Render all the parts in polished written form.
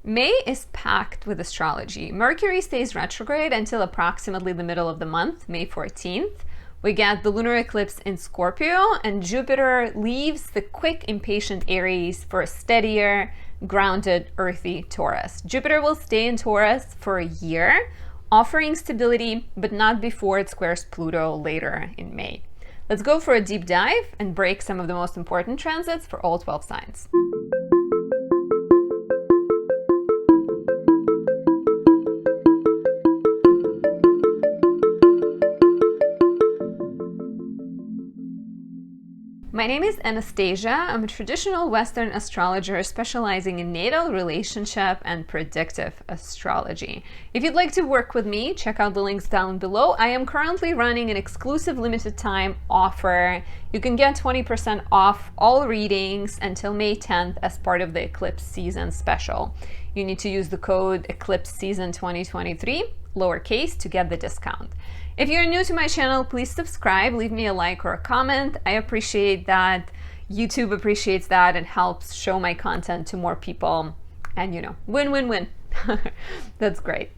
May is packed with astrology. Mercury stays retrograde until approximately the middle of the month, May 14th. We get the lunar eclipse in Scorpio, and Jupiter leaves the quick, impatient Aries for a steadier, grounded, earthy Taurus. Jupiter will stay in Taurus for a year, offering stability, but not before it squares Pluto later in May. Let's go for a deep dive and break some of the most important transits for all 12 signs. My name is Anastasia. I'm a traditional Western astrologer specializing in natal, relationship, and predictive astrology. If you'd like to work with me, check out the links down below. I am currently running an exclusive limited time offer. You can get 20% off all readings until May 10th as part of the Eclipse Season Special. You need to use the code Eclipse Season 2023, lowercase, to get the discount. If you're new to my channel, please subscribe, leave me a like or a comment. I appreciate that. YouTube appreciates that and helps show my content to more people. And win, win, win. That's great.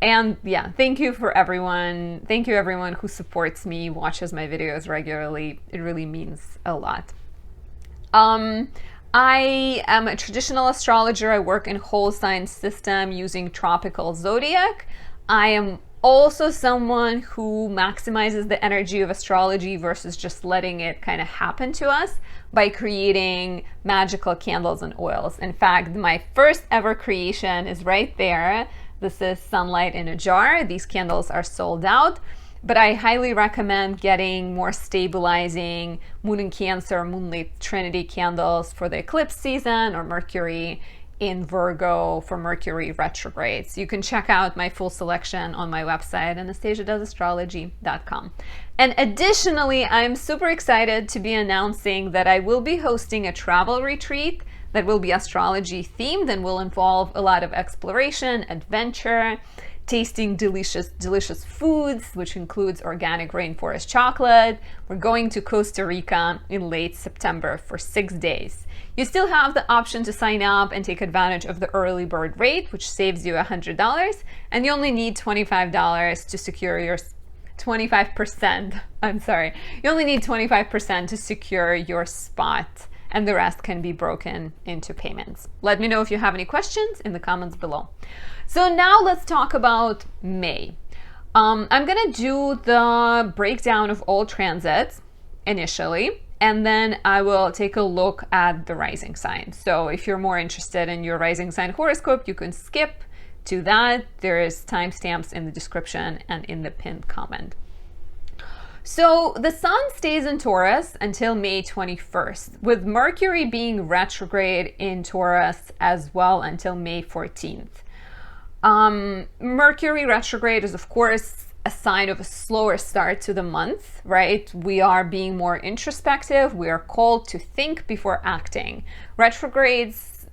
And yeah, thank you for everyone. Thank you everyone who supports me, watches my videos regularly. It really means a lot. I am a traditional astrologer. I work in whole sign system using tropical zodiac. I am also someone who maximizes the energy of astrology versus just letting it kind of happen to us by creating magical candles and oils. In fact, my first ever creation is right there. This is Sunlight in a Jar. These candles are sold out, but I highly recommend getting more stabilizing Moon in Cancer, Moonlit Trinity candles for the eclipse season, or Mercury in Virgo for Mercury retrograde. So you can check out my full selection on my website, anastasiadoesastrology.com. And additionally, I'm super excited to be announcing that I will be hosting a travel retreat that will be astrology themed and will involve a lot of exploration, adventure, tasting delicious foods, which includes organic rainforest chocolate. We're going to Costa Rica in late September for 6 days. You still have the option to sign up and take advantage of the early bird rate, which saves you $100, and you only need $25 to secure your 25%. I'm sorry. You only need 25% to secure your spot, and the rest can be broken into payments. Let me know if you have any questions in the comments below. So now let's talk about May. I'm gonna do the breakdown of all transits initially, and then I will take a look at the rising sign. So if you're more interested in your rising sign horoscope, you can skip to that. There is timestamps in the description and in the pinned comment. So the sun stays in Taurus until May 21st, with Mercury being retrograde in Taurus as well until May 14th. Mercury retrograde is, of course, a sign of a slower start to the month, right? We are being more introspective. We are called to think before acting. Retrogrades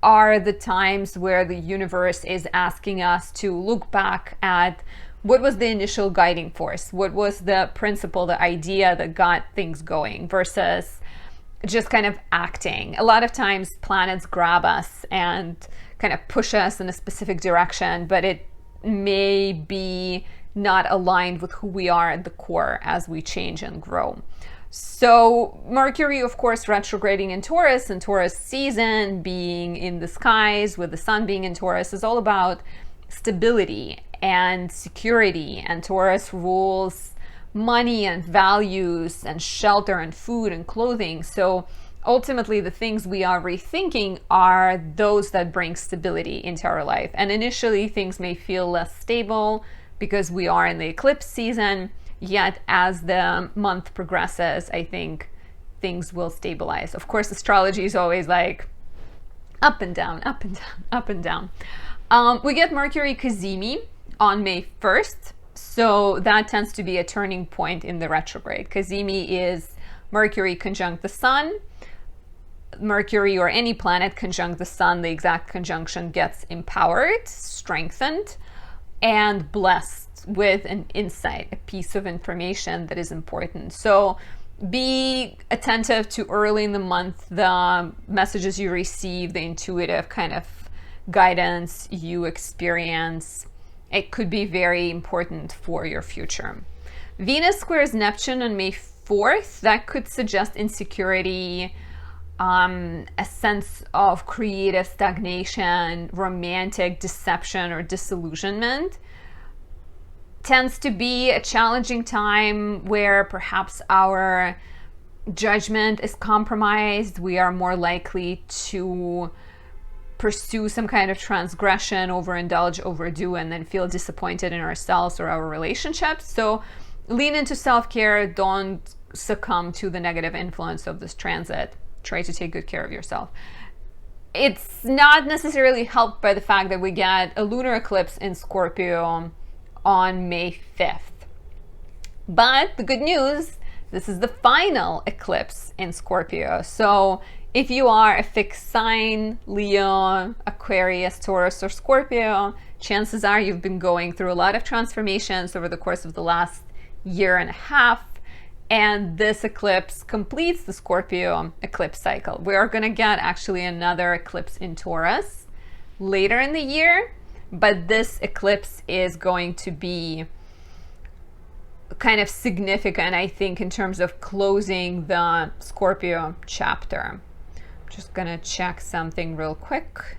are the times where the universe is asking us to look back at what was the initial guiding force, what was the principle, the idea that got things going, versus just kind of acting. A lot of times planets grab us and kind of push us in a specific direction, but it may be not aligned with who we are at the core as we change and grow. So Mercury, of course, retrograding in Taurus, and Taurus season being in the skies with the sun being in Taurus, is all about stability and security. And Taurus rules money and values and shelter and food and clothing. So ultimately, the things we are rethinking are those that bring stability into our life. And initially, things may feel less stable because we are in the eclipse season. Yet as the month progresses, I think things will stabilize. Of course, astrology is always like up and down, up and down, up and down. We get Mercury Cazimi on May 1st. So that tends to be a turning point in the retrograde. Cazimi is Mercury conjunct the sun. Mercury or any planet conjunct the sun, the exact conjunction gets empowered, strengthened, and blessed with an insight, a piece of information that is important. So be attentive to early in the month, the messages you receive, the intuitive kind of guidance you experience. It could be very important for your future. Venus squares Neptune on May 4th. That could suggest insecurity, a sense of creative stagnation, romantic deception or disillusionment. Tends to be a challenging time where perhaps our judgment is compromised. We are more likely to pursue some kind of transgression, overindulge, overdo, and then feel disappointed in ourselves or our relationships. So lean into self-care. Don't succumb to the negative influence of this transit. Try to take good care of yourself. It's not necessarily helped by the fact that we get a lunar eclipse in Scorpio on May 5th. But the good news, this is the final eclipse in Scorpio. So if you are a fixed sign, Leo, Aquarius, Taurus, or Scorpio, chances are you've been going through a lot of transformations over the course of the last year and a half. And this eclipse completes the Scorpio eclipse cycle. We are going to get actually another eclipse in Taurus later in the year, but this eclipse is going to be kind of significant, I think, in terms of closing the Scorpio chapter. I'm just going to check something real quick.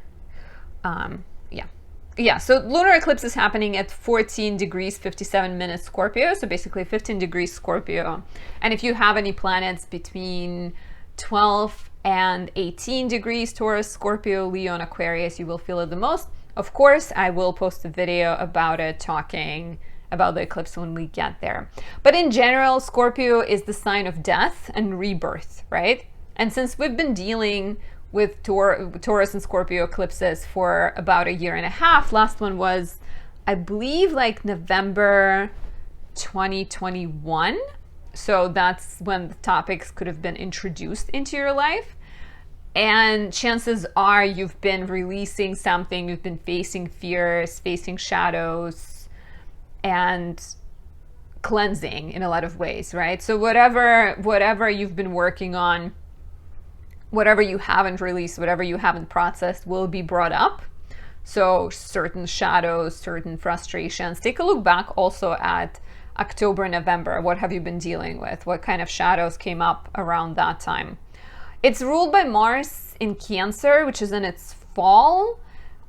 So lunar eclipse is happening at 14 degrees 57 minutes Scorpio, so basically 15 degrees Scorpio. And if you have any planets between 12 and 18 degrees Taurus, Scorpio, Leo, and Aquarius, you will feel it the most. Of course, I will post a video about it, talking about the eclipse when we get there. But in general, Scorpio is the sign of death and rebirth, right? And since we've been dealing with Taurus and Scorpio eclipses for about a year and a half. Last one was, I believe, like November 2021. So that's when the topics could have been introduced into your life. And chances are you've been releasing something, you've been facing fears, facing shadows, and cleansing in a lot of ways, right? So whatever you've been working on, whatever you haven't released, whatever you haven't processed will be brought up. So certain shadows, certain frustrations. Take a look back also at October, November. What have you been dealing with? What kind of shadows came up around that time? It's ruled by Mars in Cancer, which is in its fall,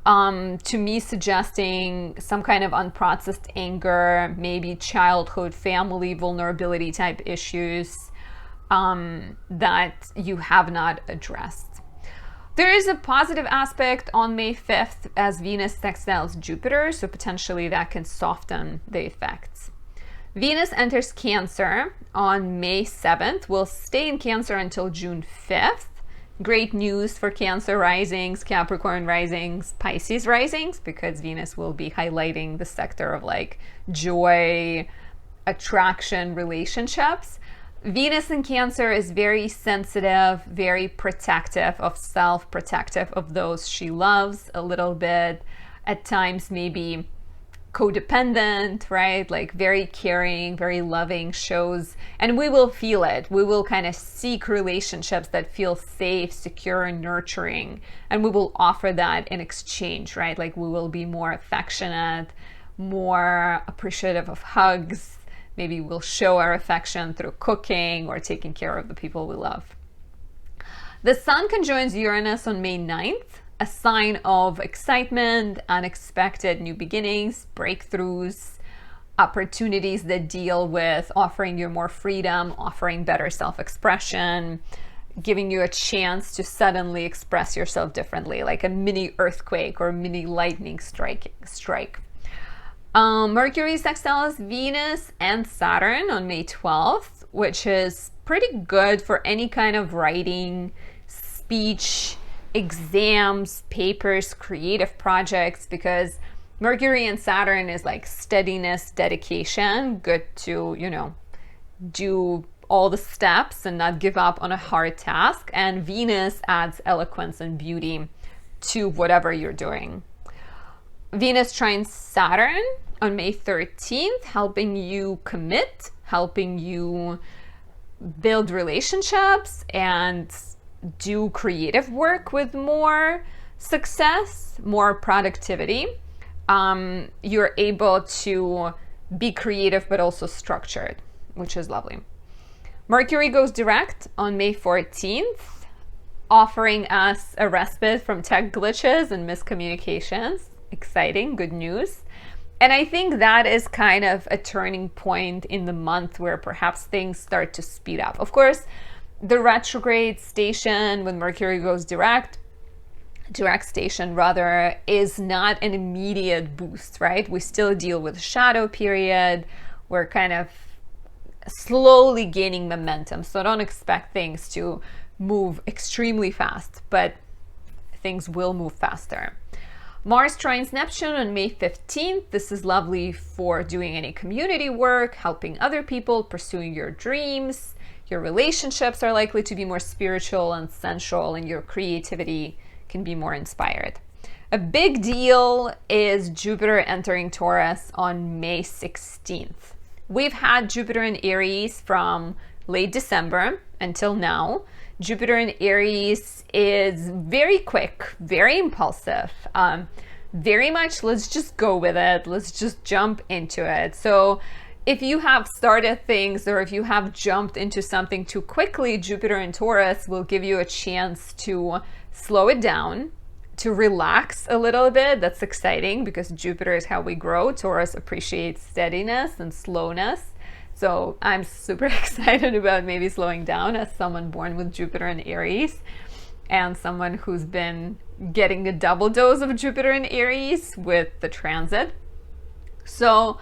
to me suggesting some kind of unprocessed anger, maybe childhood, family, vulnerability type issues that you have not addressed. There is a positive aspect on May 5th as Venus sextiles Jupiter, so potentially that can soften the effects. Venus enters Cancer on May 7th, will stay in Cancer until June 5th. Great news for Cancer risings, Capricorn risings, Pisces risings, because Venus will be highlighting the sector of like joy, attraction, relationships. Venus in Cancer is very sensitive, very protective of self, protective of those she loves a little bit, at times maybe codependent, right? Like very caring, very loving, shows, and we will feel it. We will kind of seek relationships that feel safe, secure, and nurturing, and we will offer that in exchange, right? Like we will be more affectionate, more appreciative of hugs. Maybe we'll show our affection through cooking or taking care of the people we love. The Sun conjoins Uranus on May 9th, a sign of excitement, unexpected new beginnings, breakthroughs, opportunities that deal with offering you more freedom, offering better self-expression, giving you a chance to suddenly express yourself differently, like a mini earthquake or mini lightning strike. Mercury sextiles Venus and Saturn on May 12th, which is pretty good for any kind of writing, speech, exams, papers, creative projects, because Mercury and Saturn is like steadiness, dedication, good to, do all the steps and not give up on a hard task. And Venus adds eloquence and beauty to whatever you're doing. Venus trines Saturn on May 13th, helping you commit, helping you build relationships and do creative work with more success, more productivity. You're able to be creative but also structured, which is lovely. Mercury goes direct on May 14th, offering us a respite from tech glitches and miscommunications. Exciting, good news. And I think that is kind of a turning point in the month where perhaps things start to speed up. Of course, the retrograde station, when Mercury goes direct station rather, is not an immediate boost, right? We still deal with shadow period. We're kind of slowly gaining momentum. So don't expect things to move extremely fast, but things will move faster. Mars trines Neptune on May 15th. This is lovely for doing any community work, helping other people, pursuing your dreams. Your relationships are likely to be more spiritual and sensual, and your creativity can be more inspired. A big deal is Jupiter entering Taurus on May 16th. We've had Jupiter in Aries from late December until now. Jupiter in Aries is very quick, very impulsive, very much let's just go with it, let's just jump into it. So if you have started things or if you have jumped into something too quickly, Jupiter in Taurus will give you a chance to slow it down, to relax a little bit. That's exciting because Jupiter is how we grow. Taurus appreciates steadiness and slowness. So I'm super excited about maybe slowing down as someone born with Jupiter in Aries and someone who's been getting a double dose of Jupiter in Aries with the transit. So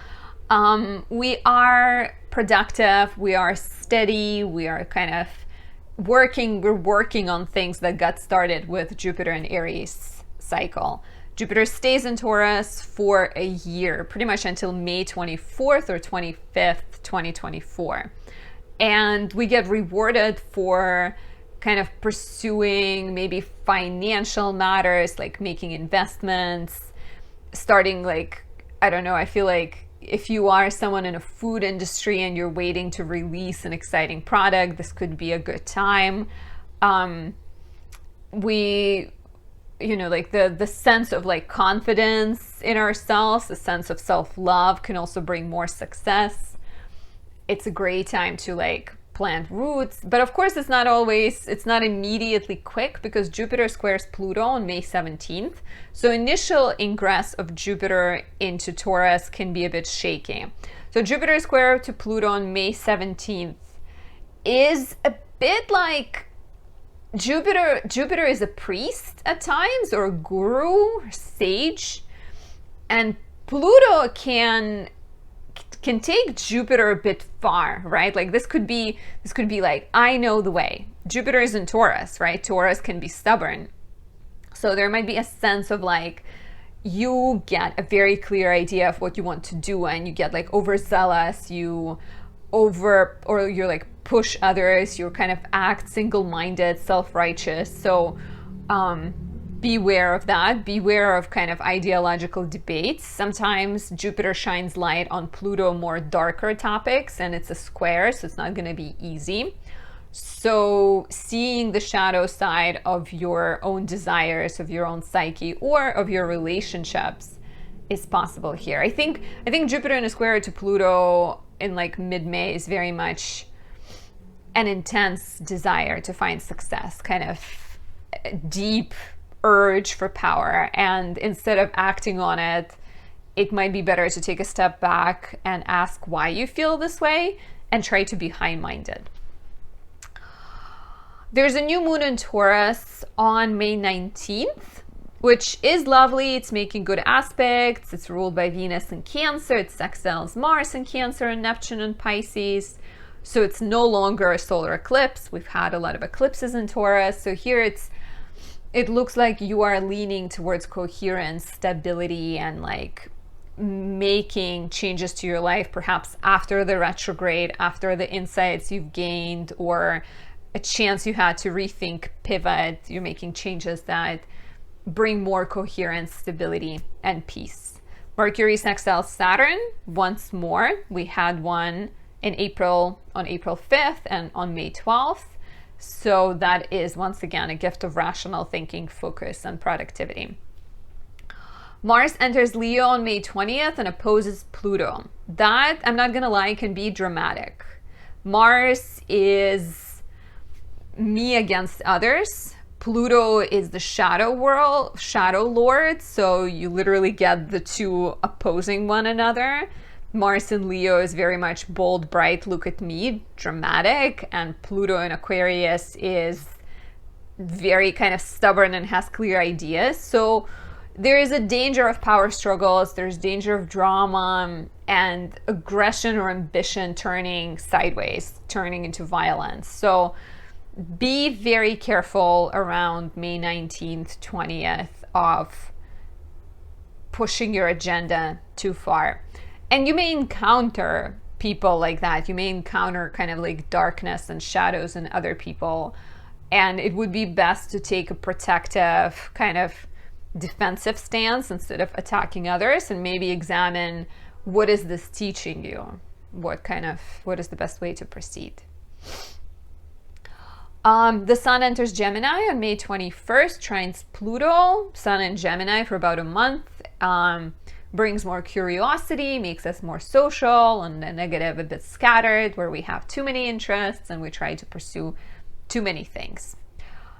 we are productive, we are steady, we are kind of we're working on things that got started with Jupiter in Aries cycle. Jupiter stays in Taurus for a year, pretty much until May 24th or 25th, 2024. And we get rewarded for kind of pursuing maybe financial matters, like making investments, starting like, I don't know, I feel like if you are someone in a food industry and you're waiting to release an exciting product, this could be a good time. Like the sense of like confidence in ourselves, the sense of self-love can also bring more success. It's a great time to like plant roots, but of course it's not immediately quick because Jupiter squares Pluto on May 17th. So initial ingress of Jupiter into Taurus can be a bit shaky. So Jupiter square to Pluto on May 17th is a bit like Jupiter is a priest at times, or a guru, or sage, and Pluto can take Jupiter a bit far, right? Like this could be like, I know the way. Jupiter is in Taurus, right? Taurus can be stubborn. So there might be a sense of like, you get a very clear idea of what you want to do and you get like overzealous, you're like push others, you kind of act single-minded, self-righteous. So beware of that. Beware of kind of ideological debates. Sometimes Jupiter shines light on Pluto more darker topics, and it's a square, so it's not going to be easy. So seeing the shadow side of your own desires, of your own psyche, or of your relationships is possible here. I think Jupiter in a square to Pluto in like mid-May is very much an intense desire to find success, kind of a deep urge for power. And instead of acting on it, it might be better to take a step back and ask why you feel this way and try to be high-minded. There's a new moon in Taurus on May 19th, which is lovely. It's making good aspects. It's ruled by Venus in Cancer. It sextiles Mars in Cancer and Neptune in Pisces. So it's no longer a solar eclipse. We've had a lot of eclipses in Taurus. So here it looks like you are leaning towards coherence, stability, and like making changes to your life, perhaps after the retrograde, after the insights you've gained, or a chance you had to rethink, pivot. You're making changes that bring more coherence, stability, and peace. Mercury sextiles Saturn once more. We had one in April, on April 5th and on May 12th. So that is, once again, a gift of rational thinking, focus, and productivity. Mars enters Leo on May 20th and opposes Pluto. That, I'm not gonna lie, can be dramatic. Mars is me against others. Pluto is the shadow world, shadow lord, so you literally get the two opposing one another. Mars in Leo is very much bold, bright, look at me, dramatic, and Pluto in Aquarius is very kind of stubborn and has clear ideas. So there is a danger of power struggles, there's danger of drama and aggression or ambition turning sideways, turning into violence. So be very careful around May 19th, 20th of pushing your agenda too far. And you may encounter people like that. You may encounter kind of like darkness and shadows in other people. And it would be best to take a protective kind of defensive stance instead of attacking others, and maybe examine, what is this teaching you? What is the best way to proceed? The Sun enters Gemini on May 21st, trines Pluto. Sun in Gemini for about a month. Brings more curiosity, makes us more social, and the negative a bit scattered, where we have too many interests and we try to pursue too many things.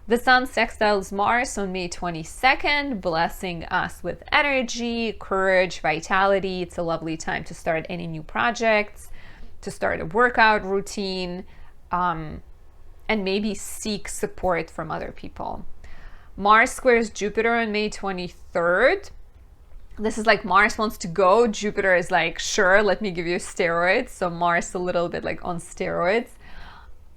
The Sun sextiles Mars on May 22nd, blessing us with energy, courage, vitality. It's a lovely time to start any new projects, to start a workout routine, and maybe seek support from other people. Mars squares Jupiter on May 23rd. This is like Mars wants to go. Jupiter is like, sure, let me give you steroids. So Mars a little bit like on steroids,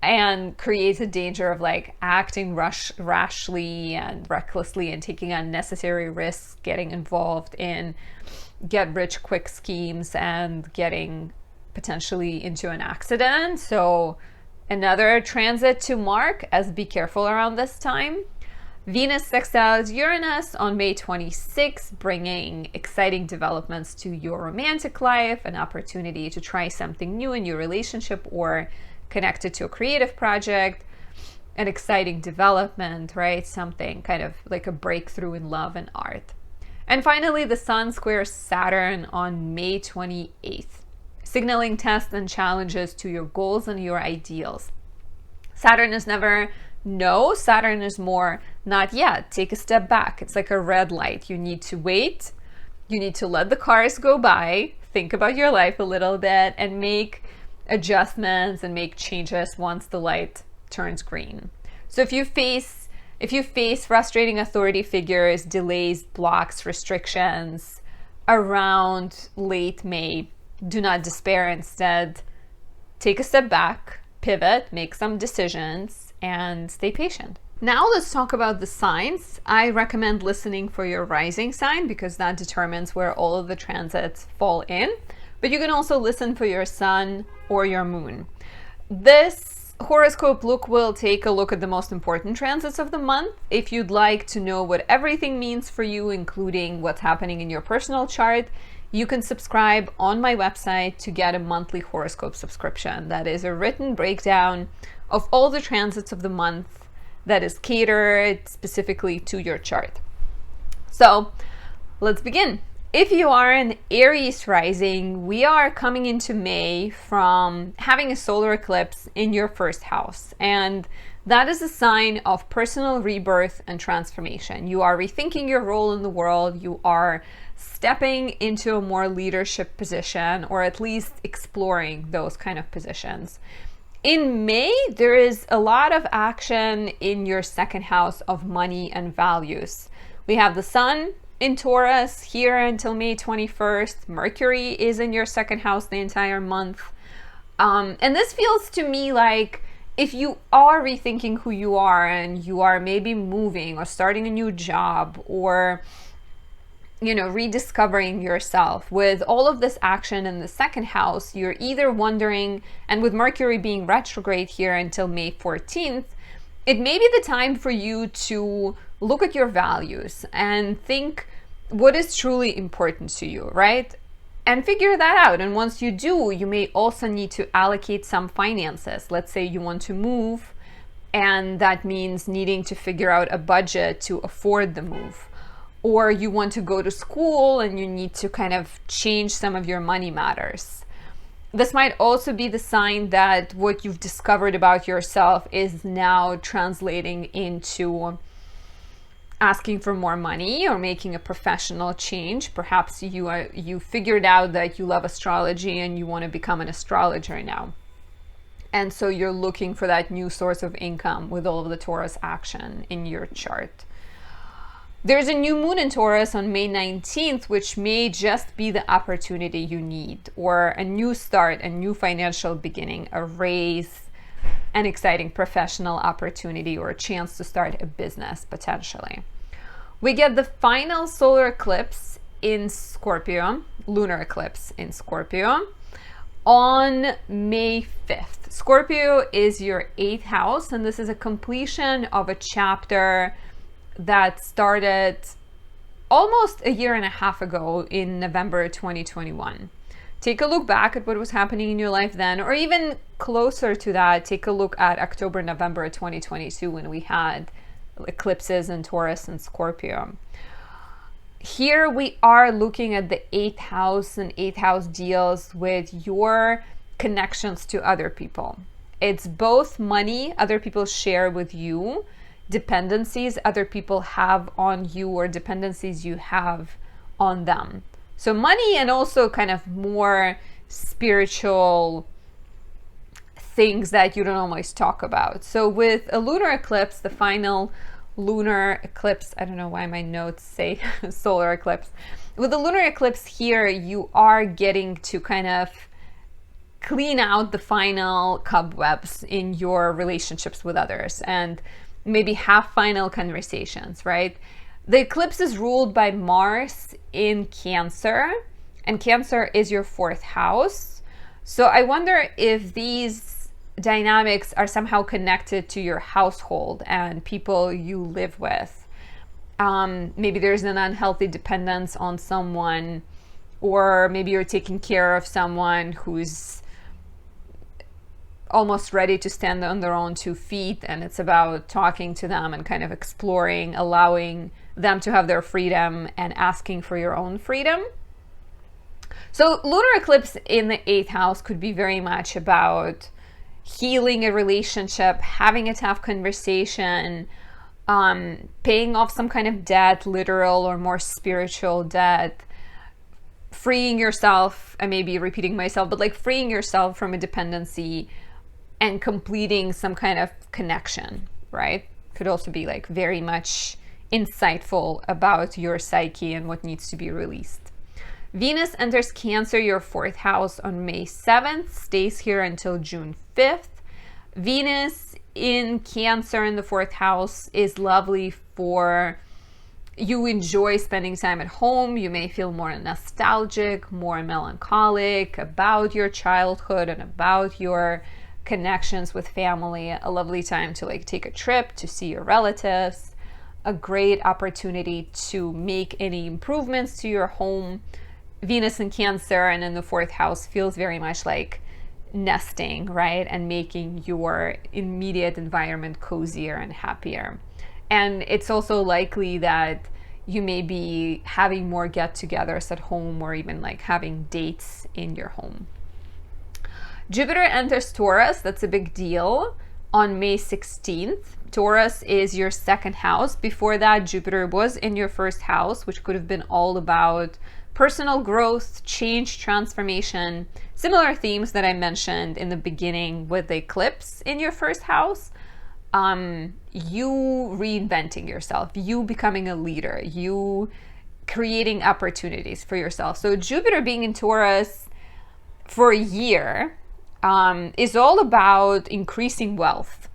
and creates a danger of like acting rashly and recklessly and taking unnecessary risks, getting involved in get rich quick schemes and getting potentially into an accident. So another transit to mark, as be careful around this time. Venus sextiles Uranus on May 26, bringing exciting developments to your romantic life, an opportunity to try something new in your relationship or connected to a creative project, an exciting development, right? Something kind of like a breakthrough in love and art. And finally, the Sun squares Saturn on May 28th, signaling tests and challenges to your goals and your ideals. Saturn is never no, Saturn is more not yet, take a step back. It's like a red light. You need to wait. You need to let the cars go by, think about your life a little bit, and make adjustments and make changes once the light turns green. So if you face frustrating authority figures, delays, blocks, restrictions around late May, do not despair. Instead, take a step back, pivot, make some decisions, and stay patient. Now let's talk about the signs. I recommend listening for your rising sign because that determines where all of the transits fall in. But you can also listen for your sun or your moon. This horoscope look will take a look at the most important transits of the month. If you'd like to know what everything means for you, including what's happening in your personal chart, you can subscribe on my website to get a monthly horoscope subscription. That is a written breakdown of all the transits of the month that is catered specifically to your chart. So let's begin. If you are an Aries rising, we are coming into May from having a solar eclipse in your first house. And that is a sign of personal rebirth and transformation. You are rethinking your role in the world. You are stepping into a more leadership position, or at least exploring those kind of positions. In May, there is a lot of action in your second house of money and values. We have the Sun in Taurus here until May 21st. Mercury is in your second house the entire month. And this feels to me like if you are rethinking who you are and you are maybe moving or starting a new job or rediscovering yourself with all of this action in the second house, you're either wondering, and with Mercury being retrograde here until May 14th, it may be the time for you to look at your values and think what is truly important to you, right? And figure that out. And once you do, you may also need to allocate some finances. Let's say you want to move and that means needing to figure out a budget to afford the move. Or you want to go to school and you need to kind of change some of your money matters. This might also be the sign that what you've discovered about yourself is now translating into asking for more money or making a professional change. Perhaps you figured out that you love astrology and you want to become an astrologer now. And so you're looking for that new source of income with all of the Taurus action in your chart. There's a new moon in Taurus on May 19th, which may just be the opportunity you need, or a new start, a new financial beginning, a raise, an exciting professional opportunity, or a chance to start a business potentially. We get the final solar eclipse in Scorpio, lunar eclipse in Scorpio, on May 5th. Scorpio is your 8th house, and this is a completion of a chapter that started almost a year and a half ago in November 2021. Take a look back at what was happening in your life then, or even closer to that, take a look at October, November 2022 when we had eclipses in Taurus and Scorpio. Here we are looking at the 8th house, and 8th house deals with your connections to other people. It's both money other people share with you, dependencies other people have on you, or dependencies you have on them. So money, and also kind of more spiritual things that you don't always talk about. So with a lunar eclipse, the final lunar eclipse, I don't know why my notes say solar eclipse. With the lunar eclipse here, you are getting to kind of clean out the final cobwebs in your relationships with others, and maybe have final conversations, right? The eclipse is ruled by Mars in Cancer, and Cancer is your 4th house. So I wonder if these dynamics are somehow connected to your household and people you live with. Maybe there's an unhealthy dependence on someone, or maybe you're taking care of someone who's almost ready to stand on their own 2 feet, and it's about talking to them and kind of exploring, allowing them to have their freedom and asking for your own freedom. So lunar eclipse in the 8th house could be very much about healing a relationship, having a tough conversation, paying off some kind of debt, literal or more spiritual debt, freeing yourself, I may be repeating myself, but like freeing yourself from a dependency and completing some kind of connection, right? Could also be like very much insightful about your psyche and what needs to be released. Venus enters Cancer, your 4th house, on May 7th, stays here until June 5th. Venus in Cancer in the 4th house is lovely for you enjoy spending time at home. You may feel more nostalgic, more melancholic about your childhood and about your connections with family. A lovely time to like take a trip to see your relatives, a great opportunity to make any improvements to your home. Venus in Cancer and in the 4th house feels very much like nesting, right? And making your immediate environment cozier and happier. And it's also likely that you may be having more get-togethers at home, or even like having dates in your home. Jupiter enters Taurus, that's a big deal, on May 16th. Taurus is your 2nd house. Before that, Jupiter was in your 1st house, which could have been all about personal growth, change, transformation, similar themes that I mentioned in the beginning with the eclipse in your 1st house. You reinventing yourself, you becoming a leader, you creating opportunities for yourself. So Jupiter being in Taurus for a year is all about increasing wealth.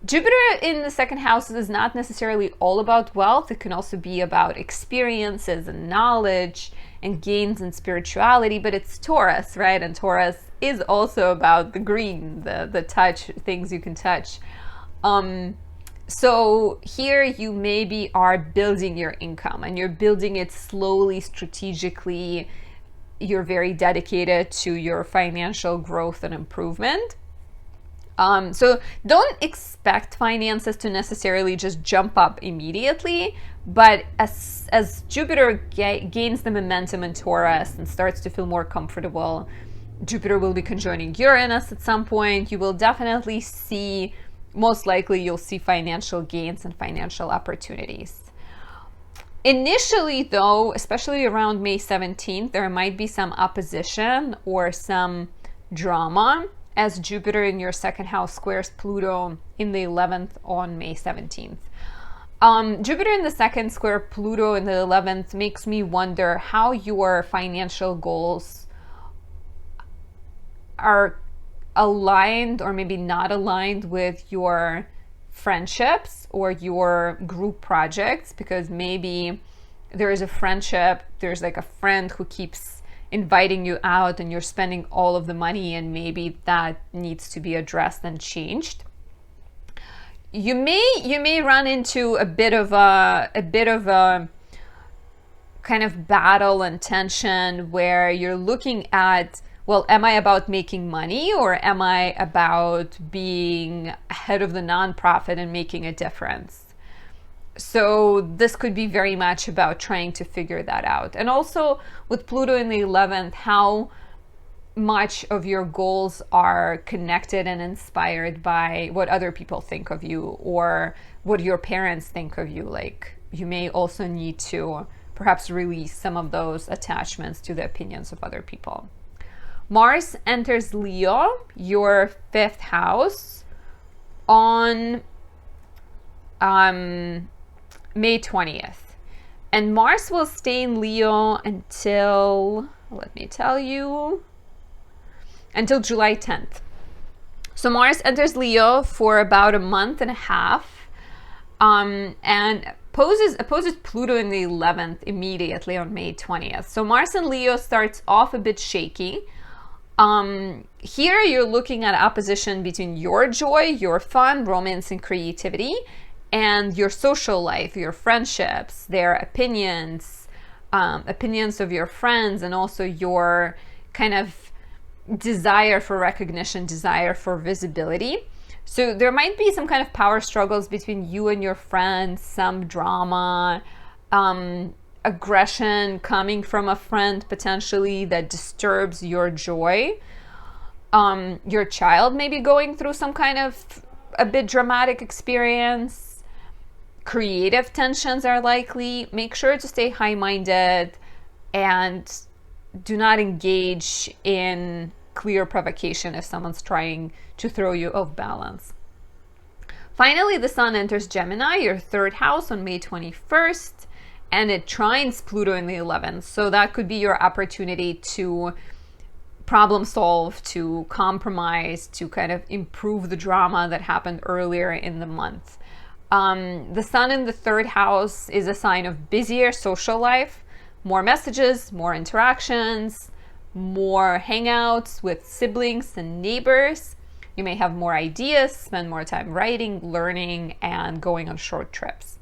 Jupiter in the 2nd house is not necessarily all about wealth. It can also be about experiences and knowledge and gains in spirituality, but it's Taurus, right? And Taurus is also about the green, the touch, things you can touch. So here you maybe are building your income, and you're building it slowly, strategically. You're very dedicated to your financial growth and improvement. So don't expect finances to necessarily just jump up immediately, but as Jupiter gains the momentum in Taurus and starts to feel more comfortable, Jupiter will be conjoining Uranus at some point. You will definitely see, most likely you'll see financial gains and financial opportunities. Initially, though, especially around May 17th, there might be some opposition or some drama as Jupiter in your second house squares Pluto in the 11th on May 17th. Jupiter in the second square Pluto in the 11th makes me wonder how your financial goals are aligned or maybe not aligned with your friendships or your group projects, because maybe there is a friendship, there's like a friend who keeps inviting you out and you're spending all of the money, and maybe that needs to be addressed and changed. You may run into a bit of a kind of battle and tension where you're looking at, well, am I about making money or am I about being head of the nonprofit and making a difference? So this could be very much about trying to figure that out. And also with Pluto in the 11th, how much of your goals are connected and inspired by what other people think of you or what your parents think of you. Like, you may also need to perhaps release some of those attachments to the opinions of other people. Mars enters Leo, your 5th house, on May 20th. And Mars will stay in Leo until, let me tell you, until July 10th. So Mars enters Leo for about a month and a half, and opposes Pluto in the 11th immediately on May 20th. So Mars in Leo starts off a bit shaky. Here you're looking at opposition between your joy, your fun, romance, and creativity, and your social life, your friendships, their opinions, opinions of your friends, and also your kind of desire for recognition, desire for visibility. So there might be some kind of power struggles between you and your friends, some drama, aggression coming from a friend potentially that disturbs your joy. Your child may be going through some kind of a bit dramatic experience. Creative tensions are likely. Make sure to stay high-minded and do not engage in clear provocation if someone's trying to throw you off balance. Finally, the Sun enters Gemini, your 3rd house, on May 21st, and it trines Pluto in the 11th. So that could be your opportunity to problem solve, to compromise, to kind of improve the drama that happened earlier in the month. The Sun in the 3rd house is a sign of busier social life, more messages, more interactions, more hangouts with siblings and neighbors. You may have more ideas, spend more time writing, learning, and going on short trips.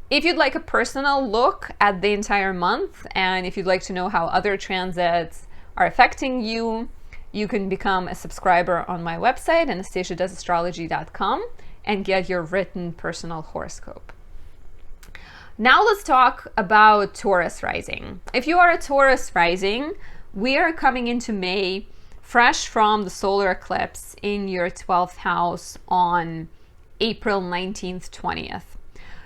If you'd like a personal look at the entire month, and if you'd like to know how other transits are affecting you, you can become a subscriber on my website, anastasiadoesastrology.com, and get your written personal horoscope. Now let's talk about Taurus rising. If you are a Taurus rising, we are coming into May fresh from the solar eclipse in your 12th house on April 19th, 20th.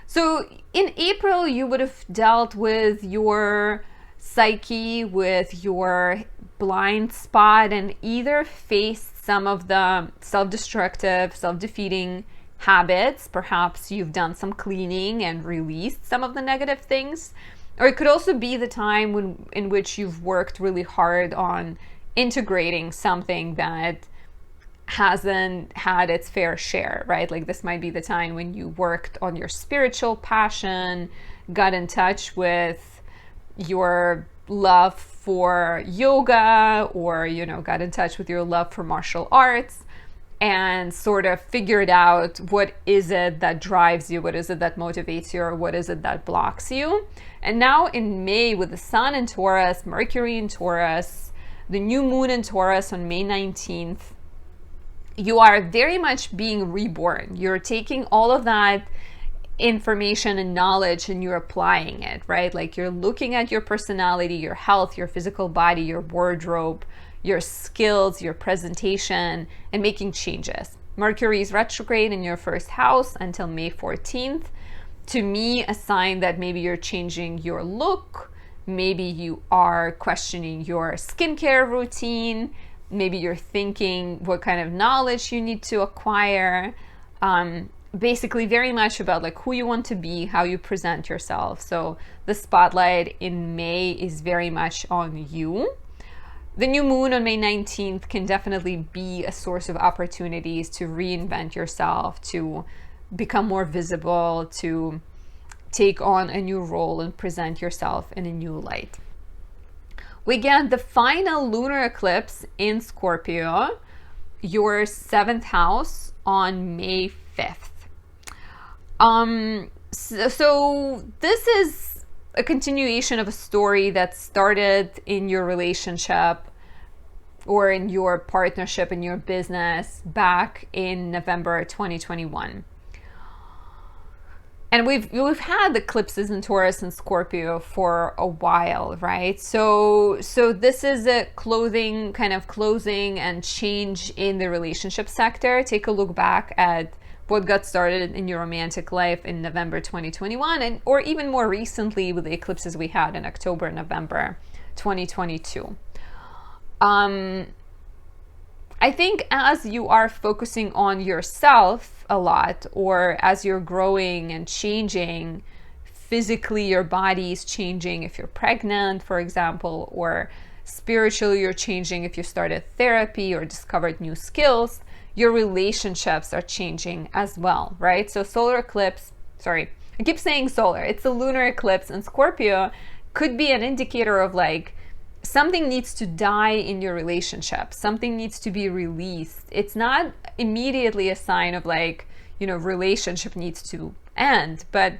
So in April, you would have dealt with your psyche, with your blind spot, and either faced some of the self-destructive, self-defeating habits. Perhaps you've done some cleaning and released some of the negative things. Or it could also be the time in which you've worked really hard on integrating something that hasn't had its fair share, right? Like this might be the time when you worked on your spiritual passion, got in touch with your love for yoga, or, got in touch with your love for martial arts, and sort of figured out what is it that drives you, what is it that motivates you, or what is it that blocks you. And now in May, with the Sun in Taurus, Mercury in Taurus, the new moon in Taurus on May 19th, you are very much being reborn. You're taking all of that information and knowledge and you're applying it, right? Like you're looking at your personality, your health, your physical body, your wardrobe, your skills, your presentation, and making changes. Mercury is retrograde in your first house until May 14th. To me, a sign that maybe you're changing your look, maybe you are questioning your skincare routine, maybe you're thinking what kind of knowledge you need to acquire. Basically very much about like who you want to be, how you present yourself. So the spotlight in May is very much on you. The new moon on May 19th can definitely be a source of opportunities to reinvent yourself, to become more visible, to take on a new role and present yourself in a new light. We get the final lunar eclipse in Scorpio, your 7th house, on May 5th. So this is a continuation of a story that started in your relationship or in your partnership, in your business back in November 2021. And we've had eclipses in Taurus and Scorpio for a while, right? So this is a closing and change in the relationship sector. Take a look back at what got started in your romantic life in November 2021, or even more recently with the eclipses we had in October, November 2022. I think as you are focusing on yourself a lot, or as you're growing and changing, physically your body is changing if you're pregnant, for example, or spiritually you're changing if you started therapy or discovered new skills, your relationships are changing as well, right? So solar eclipse, sorry, I keep saying solar, it's a lunar eclipse in Scorpio, could be an indicator of like, something needs to die in your relationship. Something needs to be released. It's not immediately a sign of like, relationship needs to end, but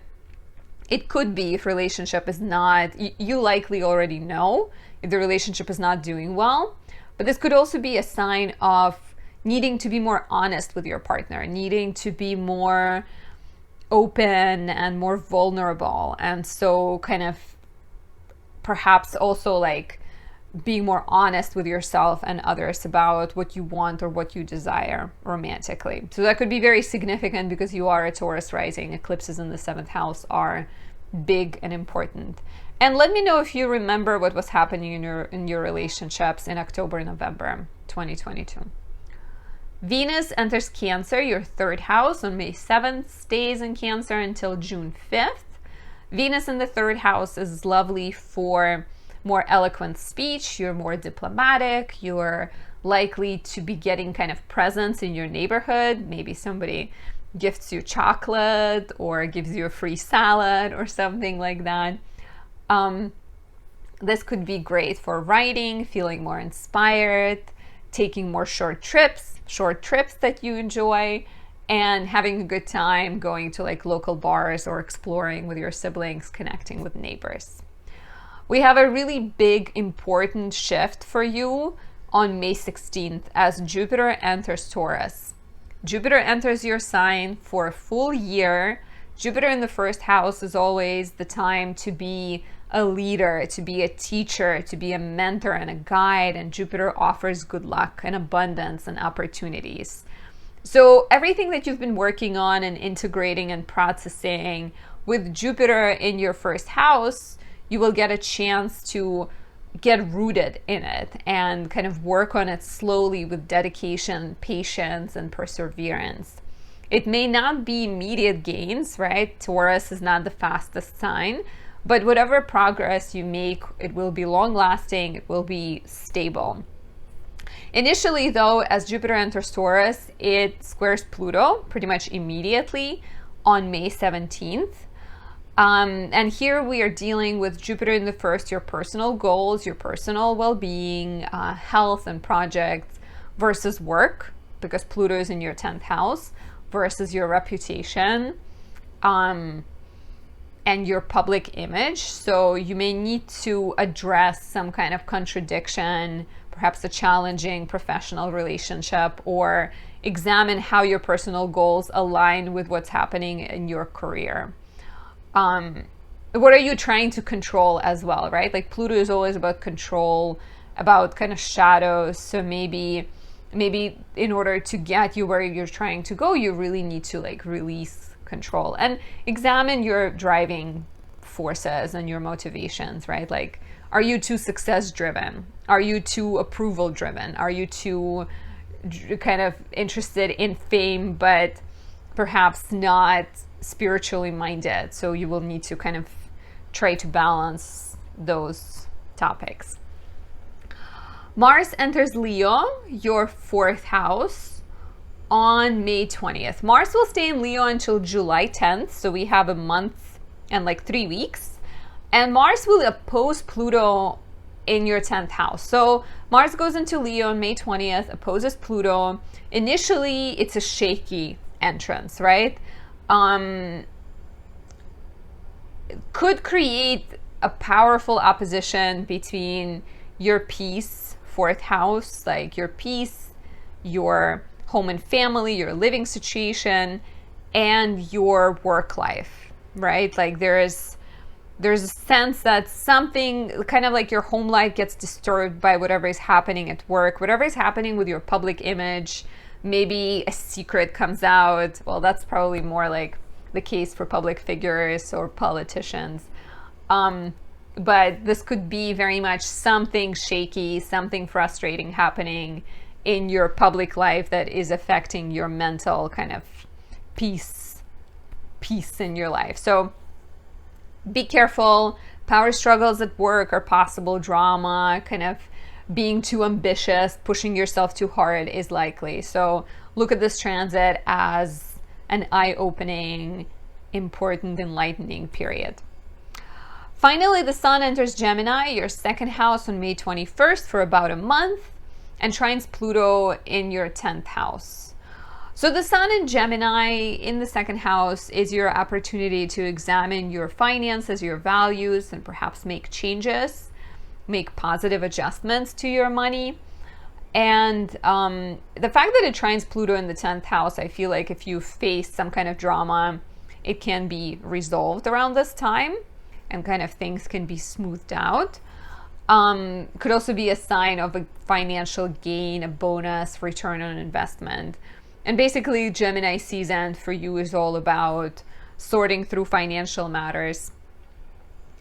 it could be if relationship is not, you likely already know if the relationship is not doing well, but this could also be a sign of needing to be more honest with your partner, needing to be more open and more vulnerable. And so kind of perhaps also like being more honest with yourself and others about what you want or what you desire romantically. So that could be very significant because you are a Taurus rising. Eclipses in the 7th house are big and important. And let me know if you remember what was happening in your relationships in October, November 2022. Venus enters Cancer, your 3rd house, on May 7th, stays in Cancer until June 5th. Venus in the 3rd house is lovely for more eloquent speech. You're more diplomatic. You're likely to be getting kind of presents in your neighborhood. Maybe somebody gifts you chocolate or gives you a free salad or something like that. This could be great for writing, feeling more inspired, taking more short trips that you enjoy, and having a good time going to like local bars or exploring with your siblings, connecting with neighbors. We have a really big, important shift for you on May 16th as Jupiter enters Taurus. Jupiter enters your sign for a full year. Jupiter in the 1st house is always the time to be a leader, to be a teacher, to be a mentor and a guide, and Jupiter offers good luck and abundance and opportunities. So everything that you've been working on and integrating and processing with Jupiter in your 1st house, you will get a chance to get rooted in it and kind of work on it slowly with dedication, patience, and perseverance. It may not be immediate gains, right? Taurus is not the fastest sign, but whatever progress you make, it will be long-lasting, it will be stable. Initially, though, as Jupiter enters Taurus, it squares Pluto pretty much immediately on May 17th. And here we are dealing with Jupiter in the 1st, your personal goals, your personal well-being, health and projects versus work, because Pluto is in your 10th house, versus your reputation. and your public image. So you may need to address some kind of contradiction, perhaps a challenging professional relationship, or examine how your personal goals align with what's happening in your career. What are you trying to control as well, right? Like Pluto is always about control, about kind of shadows. So maybe in order to get you where you're trying to go, you really need to like release control and examine your driving forces and your motivations, right? Like, are you too success driven? Are you too approval driven? Are you too kind of interested in fame, but perhaps not spiritually minded? So you will need to kind of try to balance those topics. Mars enters Leo, your 4th house, on May 20th. Mars will stay in Leo until July 10th. So we have a month and like 3 weeks. And Mars will oppose Pluto in your 10th house. So Mars goes into Leo on May 20th, opposes Pluto. Initially, it's a shaky entrance, right? Could create a powerful opposition between your peace, 4th house, like your peace, your home and family, your living situation, and your work life, right? Like there's a sense that something kind of like your home life gets disturbed by whatever is happening at work, whatever is happening with your public image. Maybe a secret comes out. Well, that's probably more like the case for public figures or politicians. But this could be very much something shaky, something frustrating happening in your public life that is affecting your mental kind of peace in your life. So be careful. Power struggles at work or possible drama, kind of being too ambitious, pushing yourself too hard is likely. So look at this transit as an eye-opening, important, enlightening period. Finally, the Sun enters Gemini, your 2nd house, on May 21st for about a month, and trines Pluto in your 10th house. So the Sun in Gemini in the 2nd house is your opportunity to examine your finances, your values, and perhaps make changes, make positive adjustments to your money. And the fact that it trines Pluto in the 10th house, I feel like if you face some kind of drama, it can be resolved around this time and kind of things can be smoothed out. Could also be a sign of a financial gain, a bonus, return on investment. And basically, Gemini season for you is all about sorting through financial matters,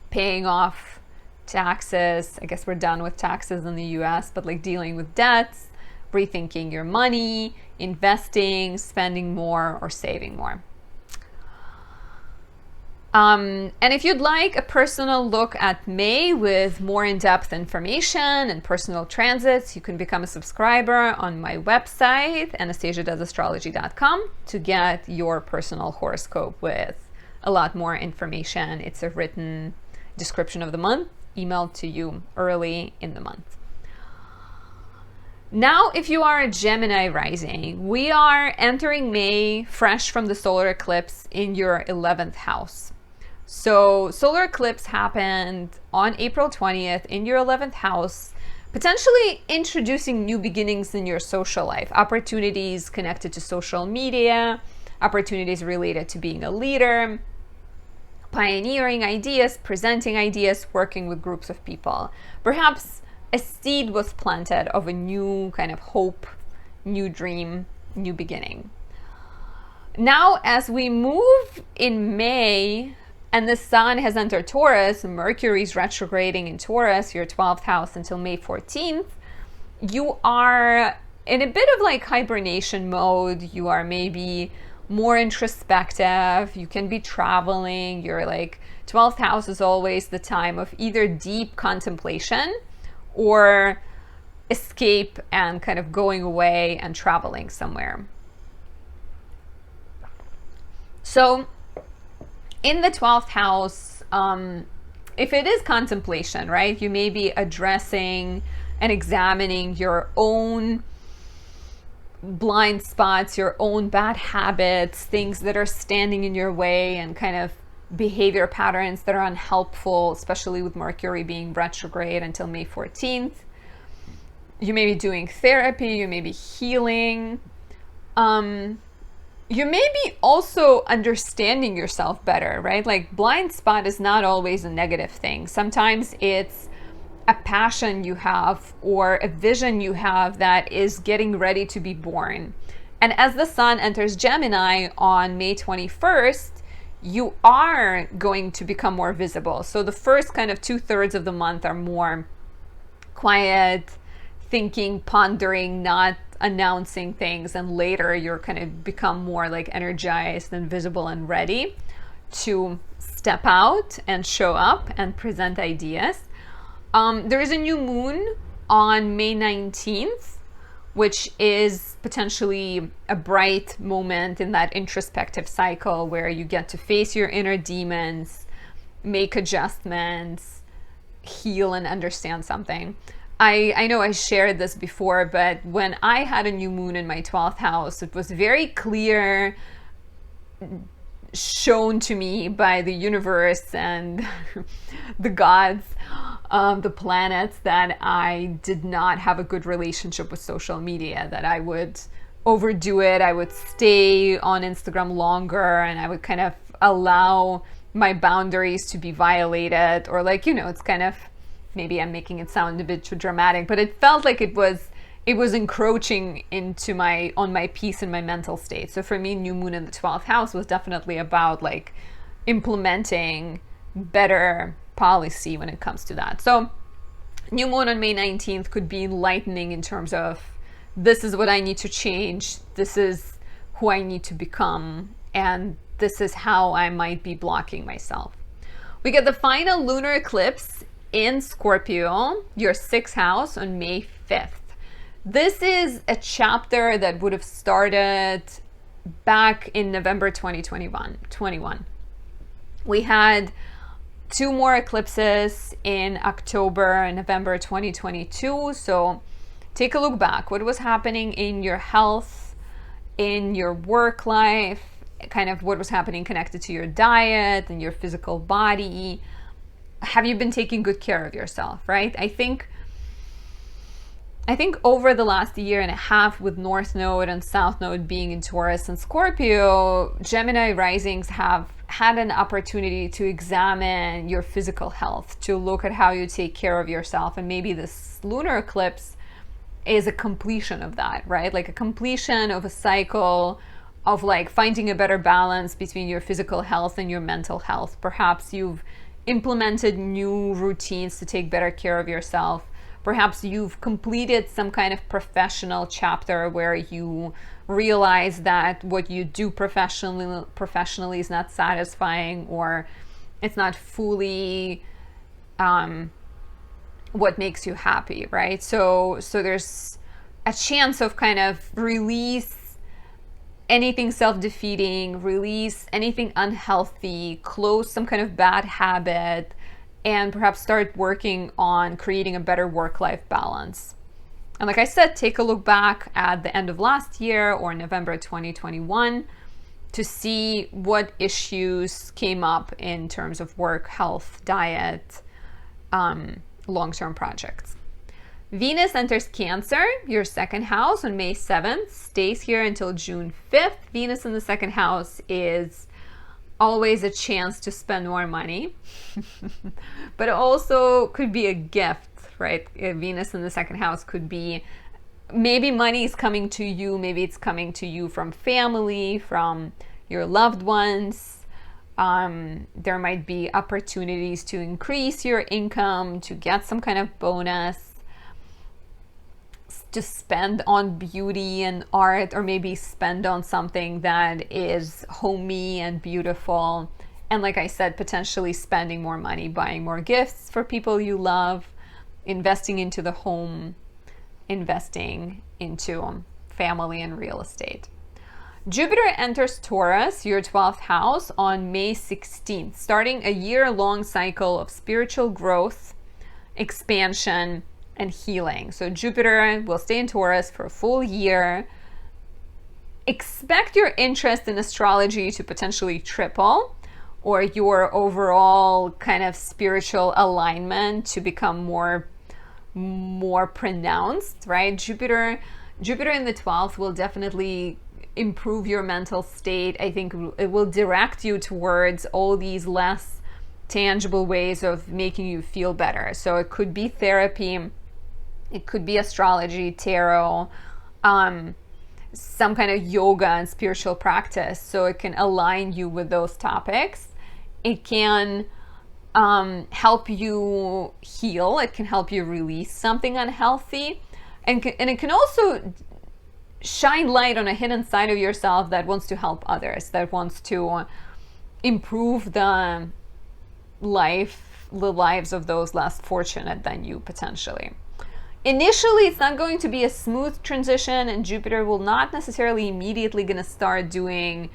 paying off taxes. I guess we're done with taxes in the US, but like dealing with debts, rethinking your money, investing, spending more, or saving more. And if you'd like a personal look at May with more in-depth information and personal transits, you can become a subscriber on my website, anastasiadoesastrology.com, to get your personal horoscope with a lot more information. It's a written description of the month, emailed to you early in the month. Now, if you are a Gemini rising, we are entering May fresh from the solar eclipse in your 11th house. So solar eclipse happened on April 20th in your 11th house, potentially introducing new beginnings in your social life, opportunities connected to social media, opportunities related to being a leader, pioneering ideas, presenting ideas, working with groups of people. Perhaps a seed was planted of a new kind of hope, new dream, new beginning. Now, as we move in May, and the Sun has entered Taurus, Mercury's retrograding in Taurus, your 12th house, until May 14th, you are in a bit of like hibernation mode. You are maybe more introspective. You can be traveling. You're like, 12th house is always the time of either deep contemplation or escape and kind of going away and traveling somewhere. So in the 12th house, if it is contemplation, right, you may be addressing and examining your own blind spots, your own bad habits, things that are standing in your way, and kind of behavior patterns that are unhelpful, especially with Mercury being retrograde until May 14th. You may be doing therapy, you may be healing. You may be also understanding yourself better, right? Like blind spot is not always a negative thing. Sometimes it's a passion you have or a vision you have that is getting ready to be born. And as the sun enters Gemini on May 21st, you are going to become more visible. So the first kind of 2/3 of the month are more quiet, thinking, pondering, not announcing things, and later you're kind of become more like energized and visible and ready to step out and show up and present ideas. There is a new moon on May 19th, which is potentially a bright moment in that introspective cycle where you get to face your inner demons, make adjustments, heal, and understand something. I know I shared this before, but when I had a new moon in my 12th house, it was very clear, shown to me by the universe and the gods, the planets, that I did not have a good relationship with social media, that I would overdo it. I would stay on Instagram longer, and I would kind of allow my boundaries to be violated, or like, it's kind of, maybe I'm making it sound a bit too dramatic, but it felt like it was encroaching into on my peace and my mental state. So for me, new moon in the 12th house was definitely about like implementing better policy when it comes to that. So new moon on May 19th could be enlightening in terms of, this is what I need to change, this is who I need to become, and this is how I might be blocking myself. We get the final lunar eclipse in Scorpio, your 6th house, on May 5th. This is a chapter that would have started back in November 2021. We had 2 more eclipses in October and November 2022. So take a look back. What was happening in your health, in your work life, kind of what was happening connected to your diet and your physical body. Have you been taking good care of yourself, right? I think over the last year and a half, with North Node and South Node being in Taurus and Scorpio, Gemini risings have had an opportunity to examine your physical health, to look at how you take care of yourself. And maybe this lunar eclipse is a completion of that, right? Like a completion of a cycle of like finding a better balance between your physical health and your mental health. Perhaps you've implemented new routines to take better care of yourself. Perhaps you've completed some kind of professional chapter where you realize that what you do professionally is not satisfying, or it's not fully what makes you happy, right? So there's a chance of kind of release anything self-defeating, release anything unhealthy, close some kind of bad habit, and perhaps start working on creating a better work-life balance. And like I said, take a look back at the end of last year or November 2021 to see what issues came up in terms of work, health, diet, long-term projects. Venus enters Cancer, your 2nd house, on May 7th, stays here until June 5th. Venus in the 2nd house is always a chance to spend more money, but it also could be a gift, right? Venus in the 2nd house could be, maybe money is coming to you, maybe it's coming to you from family, from your loved ones. There might be opportunities to increase your income, to get some kind of bonus, to spend on beauty and art, or maybe spend on something that is homey and beautiful. And like I said, potentially spending more money, buying more gifts for people you love, investing into the home, investing into family and real estate. Jupiter enters Taurus, your 12th house, on May 16th, starting a year-long cycle of spiritual growth, expansion, and healing. So Jupiter will stay in Taurus for a full year. Expect your interest in astrology to potentially triple, or your overall kind of spiritual alignment to become more pronounced, right? Jupiter in the 12th will definitely improve your mental state. I think it will direct you towards all these less tangible ways of making you feel better. So it could be therapy, it could be astrology, tarot, some kind of yoga and spiritual practice. So it can align you with those topics. It can help you heal. It can help you release something unhealthy. And it can also shine light on a hidden side of yourself that wants to help others, that wants to improve the lives of those less fortunate than you, potentially. Initially, it's not going to be a smooth transition, and Jupiter will not necessarily immediately going to start doing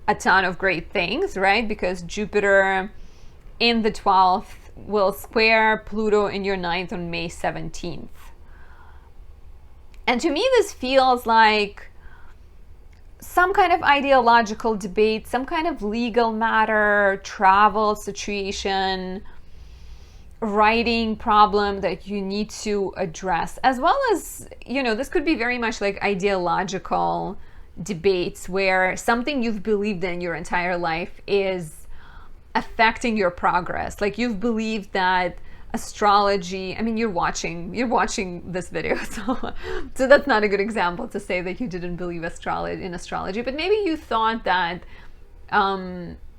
a ton of great things, right? Because Jupiter in the 12th will square Pluto in your 9th on May 17th. And to me, this feels like some kind of ideological debate, some kind of legal matter, travel situation, writing problem that you need to address, as well as, this could be very much like ideological debates where something you've believed in your entire life is affecting your progress. Like you've believed that astrology, you're watching this video, so that's not a good example to say that you didn't believe in astrology, but maybe you thought that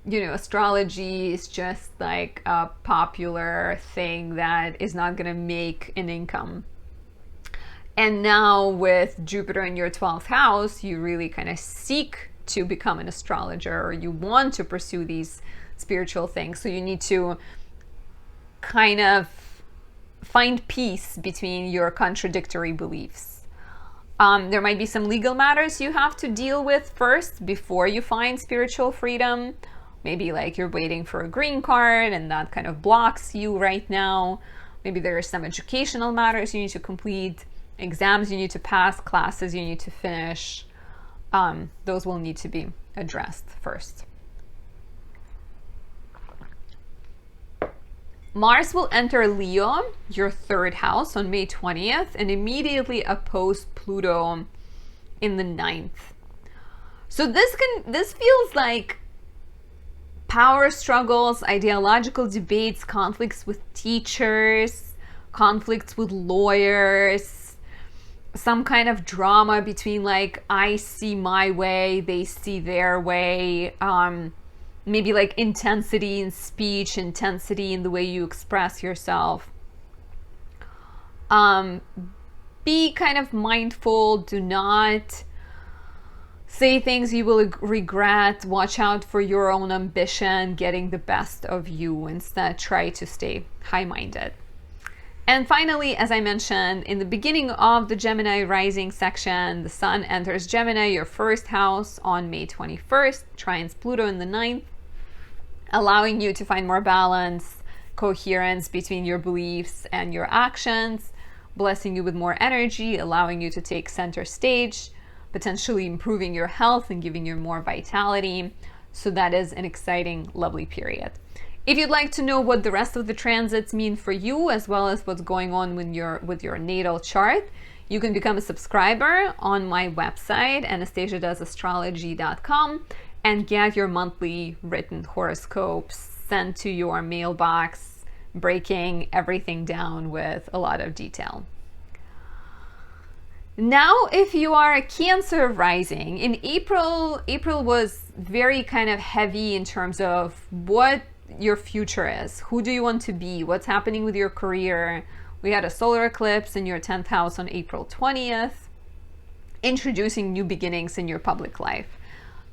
astrology is just like a popular thing that is not going to make an income. And now with Jupiter in your 12th house, you really kind of seek to become an astrologer, or you want to pursue these spiritual things. So you need to kind of find peace between your contradictory beliefs. There might be some legal matters you have to deal with first before you find spiritual freedom. Maybe like you're waiting for a green card and that kind of blocks you right now. Maybe there are some educational matters you need to complete, exams you need to pass, classes you need to finish. Those will need to be addressed first. Mars will enter Leo, your 3rd house, on May 20th and immediately oppose Pluto in the 9th. So this feels like power struggles, ideological debates, conflicts with teachers, conflicts with lawyers, some kind of drama between like I see my way, they see their way, maybe like intensity in speech, intensity in the way you express yourself. Be kind of mindful, do not say things you will regret, watch out for your own ambition, getting the best of you. Instead, try to stay high-minded. And finally, as I mentioned in the beginning of the Gemini rising section, the Sun enters Gemini, your 1st house, on May 21st, trines Pluto in the 9th, allowing you to find more balance, coherence between your beliefs and your actions, blessing you with more energy, allowing you to take center stage, potentially improving your health and giving you more vitality. So that is an exciting, lovely period. If you'd like to know what the rest of the transits mean for you, as well as what's going on with your natal chart, you can become a subscriber on my website, anastasiadoesastrology.com, and get your monthly written horoscopes sent to your mailbox, breaking everything down with a lot of detail. Now, if you are a Cancer rising, in April was very kind of heavy in terms of what your future is. Who do you want to be? What's happening with your career? We had a solar eclipse in your 10th house on April 20th, introducing new beginnings in your public life.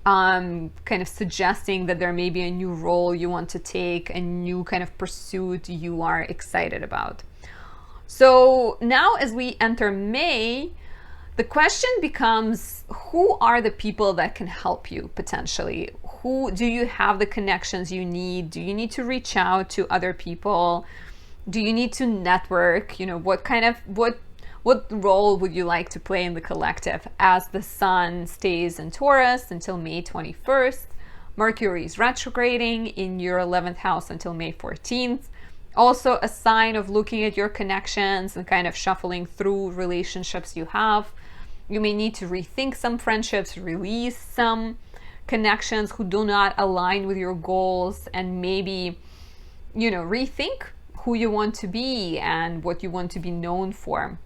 Kind of suggesting that there may be a new role you want to take, a new kind of pursuit you are excited about. So now as we enter May, the question becomes, who are the people that can help you potentially? Who do you have the connections you need? Do you need to reach out to other people? Do you need to network? What role would you like to play in the collective as the Sun stays in Taurus until May 21st, Mercury is retrograding in your 11th house until May 14th. Also a sign of looking at your connections and kind of shuffling through relationships you have. You may need to rethink some friendships, release some connections who do not align with your goals, and maybe, rethink who you want to be and what you want to be known for.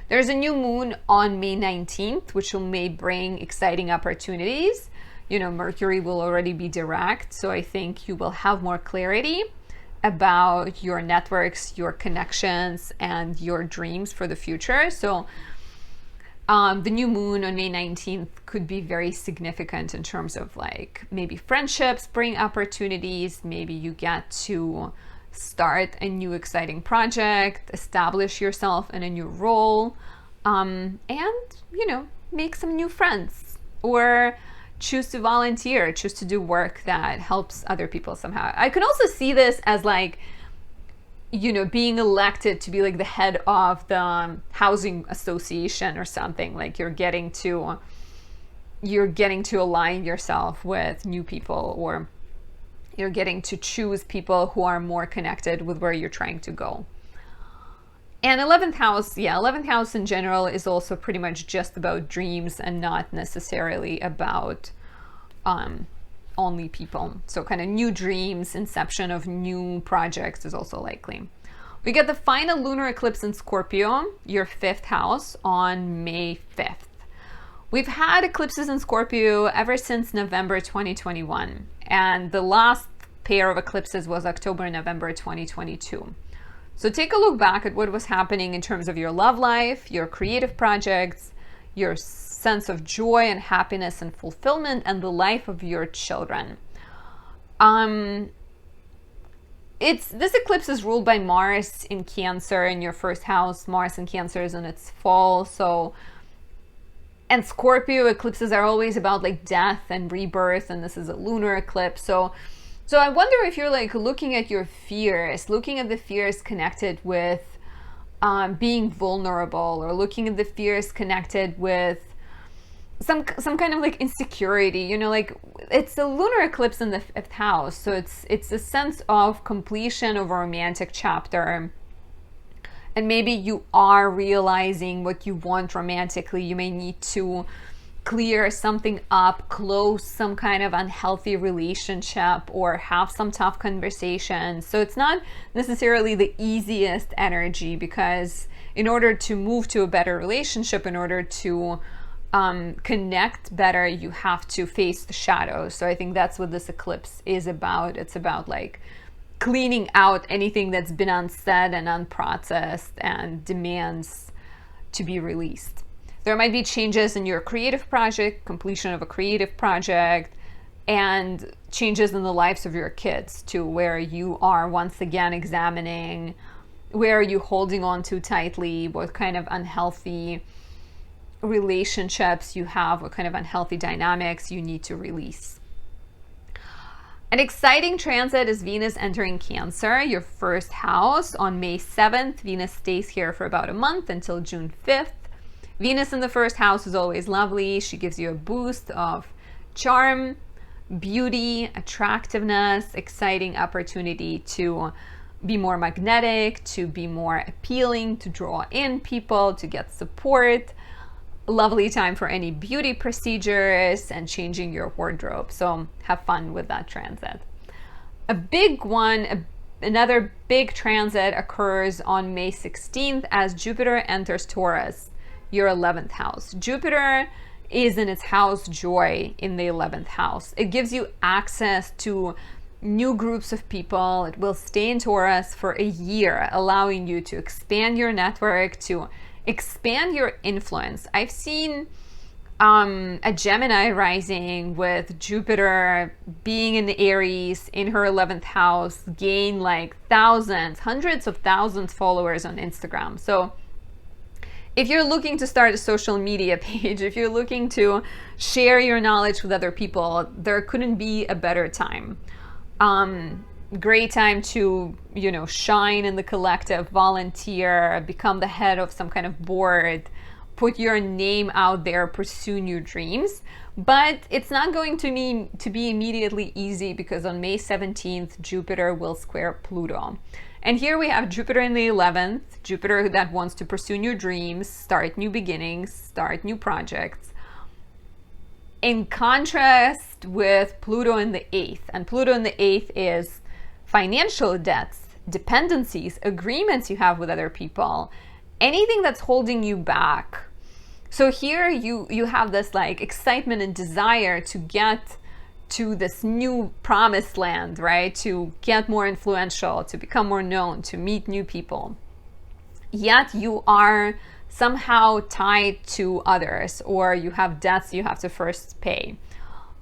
There's a new moon on May 19th, which may bring exciting opportunities. Mercury will already be direct, so I think you will have more clarity about your networks, your connections, and your dreams for the future. So the new moon on May 19th could be very significant in terms of maybe friendships bring opportunities, maybe you get to start a new exciting project, establish yourself in a new role, and make some new friends, or choose to volunteer, choose to do work that helps other people somehow. I can also see this as being elected to be the head of the housing association or something. You're getting to align yourself with new people, or you're getting to choose people who are more connected with where you're trying to go. And 11th house in general is also pretty much just about dreams and not necessarily about only people. So kind of new dreams, inception of new projects is also likely. We get the final lunar eclipse in Scorpio, your 5th house, on May 5th. We've had eclipses in Scorpio ever since November 2021, and the last pair of eclipses was October, November 2022. So take a look back at what was happening in terms of your love life, your creative projects, your sense of joy and happiness and fulfillment, and the life of your children. This eclipse is ruled by Mars in Cancer in your 1st house. Mars in Cancer is in its fall, and Scorpio eclipses are always about death and rebirth, and this is a lunar eclipse. So I wonder if you're looking at your fears, looking at the fears connected with being vulnerable, or looking at the fears connected with some kind of insecurity. It's a lunar eclipse in the 5th house, so it's a sense of completion of a romantic chapter. And maybe you are realizing what you want romantically. You may need to clear something up, close some kind of unhealthy relationship, or have some tough conversations. So it's not necessarily the easiest energy, because in order to move to a better relationship, in order to connect better, you have to face the shadows. So I think that's what this eclipse is about. It's about cleaning out anything that's been unsaid and unprocessed and demands to be released. There might be changes in your creative project, completion of a creative project, and changes in the lives of your kids too, where you are once again examining where are you holding on too tightly, what kind of unhealthy relationships you have, what kind of unhealthy dynamics you need to release. An exciting transit is Venus entering Cancer, your 1st house, on May 7th. Venus stays here for about a month until June 5th. Venus in the 1st house is always lovely. She gives you a boost of charm, beauty, attractiveness, exciting opportunity to be more magnetic, to be more appealing, to draw in people, to get support. Lovely time for any beauty procedures and changing your wardrobe. So have fun with that transit. A big one, another big transit occurs on May 16th as Jupiter enters Taurus, your 11th house. Jupiter is in its house Joy in the 11th house. It gives you access to new groups of people. It will stay in Taurus for a year, allowing you to expand your network, to expand your influence. I've seen a Gemini rising with Jupiter being in the Aries in her 11th house gain thousands, hundreds of thousands followers on Instagram. So if you're looking to start a social media page, if you're looking to share your knowledge with other people, there couldn't be a better time. Great time to, shine in the collective, volunteer, become the head of some kind of board, put your name out there, pursue new dreams. But it's not going to be immediately easy, because on May 17th, Jupiter will square Pluto. And here we have Jupiter in the 11th, Jupiter that wants to pursue new dreams, start new beginnings, start new projects. In contrast with Pluto in the 8th. And Pluto in the 8th is financial debts, dependencies, agreements you have with other people, anything that's holding you back. So here you have this like excitement and desire to get to this new promised land, right? To get more influential, to become more known, to meet new people. Yet you are somehow tied to others, or you have debts you have to first pay.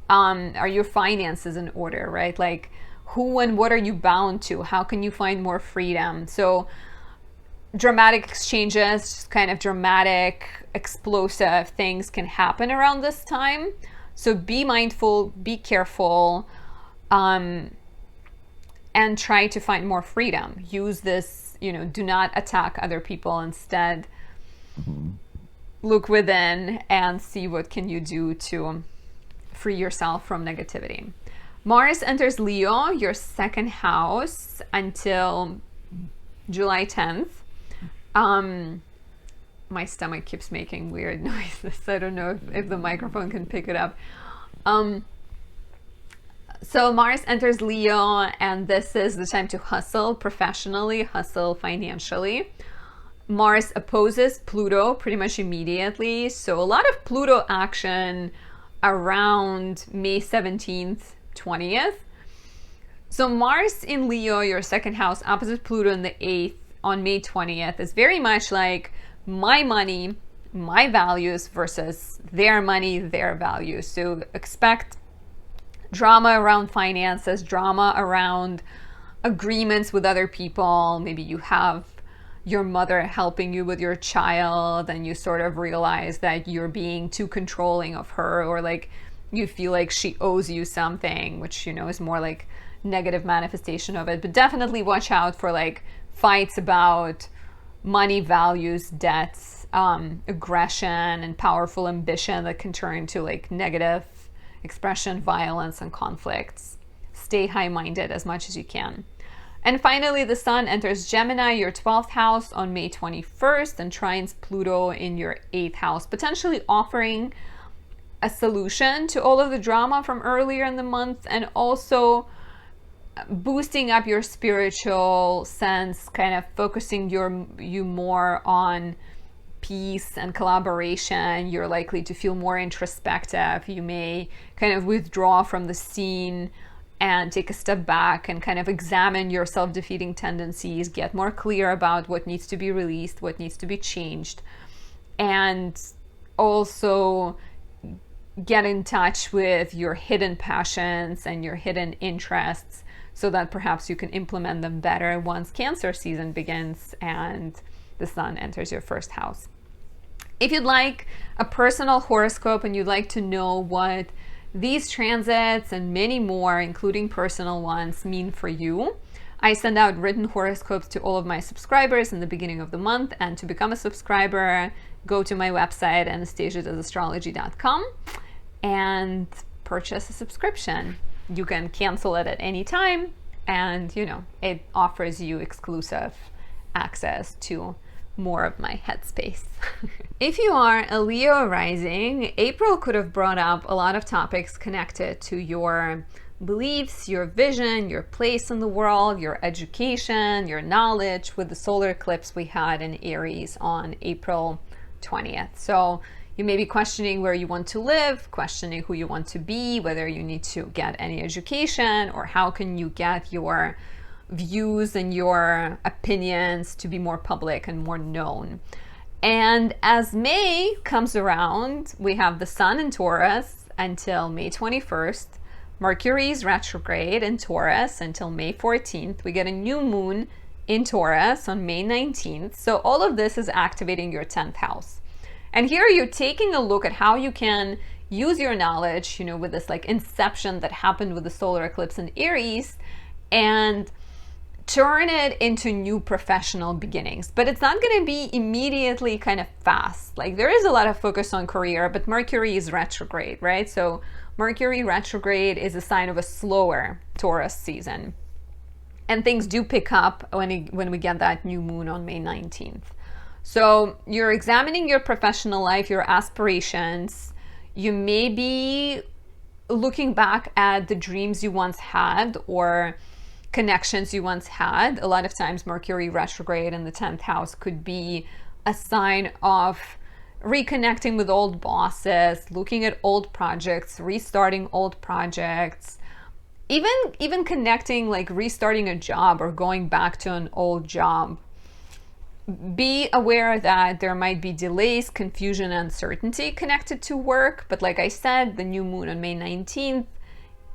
Are your finances in order, right? Like, who and what are you bound to? How can you find more freedom? So dramatic exchanges, kind of dramatic, explosive things can happen around this time. So be mindful, be careful, and try to find more freedom. Use this, do not attack other people. Instead, look within and see what can you do to free yourself from negativity. Mars enters Leo, your second house, until July 10th. My stomach keeps making weird noises. I don't know if the microphone can pick it up. So Mars enters Leo, and this is the time to hustle professionally, hustle financially. Mars opposes Pluto pretty much immediately. So a lot of Pluto action around May 17th, 20th. So Mars in Leo, your second house, opposite Pluto in the 8th on May 20th, is very much like my money, my values versus their money, their values. So expect drama around finances, drama around agreements with other people. Maybe you have your mother helping you with your child, and you sort of realize that you're being too controlling of her, or like you feel like she owes you something, which, is more like negative manifestation of it. But definitely watch out for like fights about money, values, debts, aggression, and powerful ambition that can turn into like negative expression, violence, and conflicts. Stay high-minded as much as you can. And finally, the Sun enters Gemini, your 12th house, on May 21st, and trines Pluto in your 8th house, potentially offering a solution to all of the drama from earlier in the month, and also boosting up your spiritual sense, kind of focusing you more on peace and collaboration. You're likely to feel more introspective. You may kind of withdraw from the scene and take a step back and kind of examine your self-defeating tendencies, get more clear about what needs to be released, what needs to be changed, and also get in touch with your hidden passions and your hidden interests, so that perhaps you can implement them better once Cancer season begins and the Sun enters your first house. If you'd like a personal horoscope and you'd like to know what these transits and many more, including personal ones, mean for you, I send out written horoscopes to all of my subscribers in the beginning of the month. And to become a subscriber, go to my website, anastasiadoesastrology.com, and purchase a subscription. You can cancel it at any time, and it offers you exclusive access to more of my headspace. If you are a Leo rising, April could have brought up a lot of topics connected to your beliefs, your vision, your place in the world, your education, your knowledge, with the solar eclipse we had in Aries on April 20th. So you may be questioning where you want to live, questioning who you want to be, whether you need to get any education, or how can you get your views and your opinions to be more public and more known. And as May comes around, we have the Sun in Taurus until May 21st, Mercury's retrograde in Taurus until May 14th. We get a new moon in Taurus on May 19th. So all of this is activating your 10th house. And here you're taking a look at how you can use your knowledge, with this like inception that happened with the solar eclipse in Aries, and turn it into new professional beginnings. But it's not going to be immediately kind of fast. Like there is a lot of focus on career, but Mercury is retrograde, right? So Mercury retrograde is a sign of a slower Taurus season. And things do pick up when we get that new moon on May 19th. So you're examining your professional life, your aspirations. You may be looking back at the dreams you once had or connections you once had. A lot of times Mercury retrograde in the 10th house could be a sign of reconnecting with old bosses, looking at old projects, restarting old projects, even connecting, like restarting a job or going back to an old job. Be aware that there might be delays, confusion, uncertainty connected to work. But like I said, the new moon on May 19th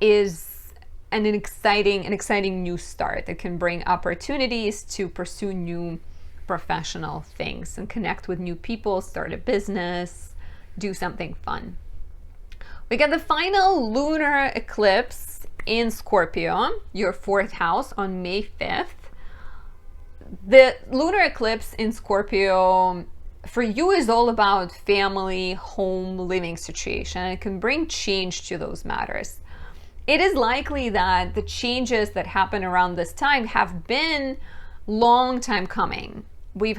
is an exciting new start that can bring opportunities to pursue new professional things and connect with new people, start a business, do something fun. We get the final lunar eclipse in Scorpio, your 4th house, on May 5th. The lunar eclipse in Scorpio for you is all about family, home, living situation. It can bring change to those matters. It is likely that the changes that happen around this time have been long time coming. We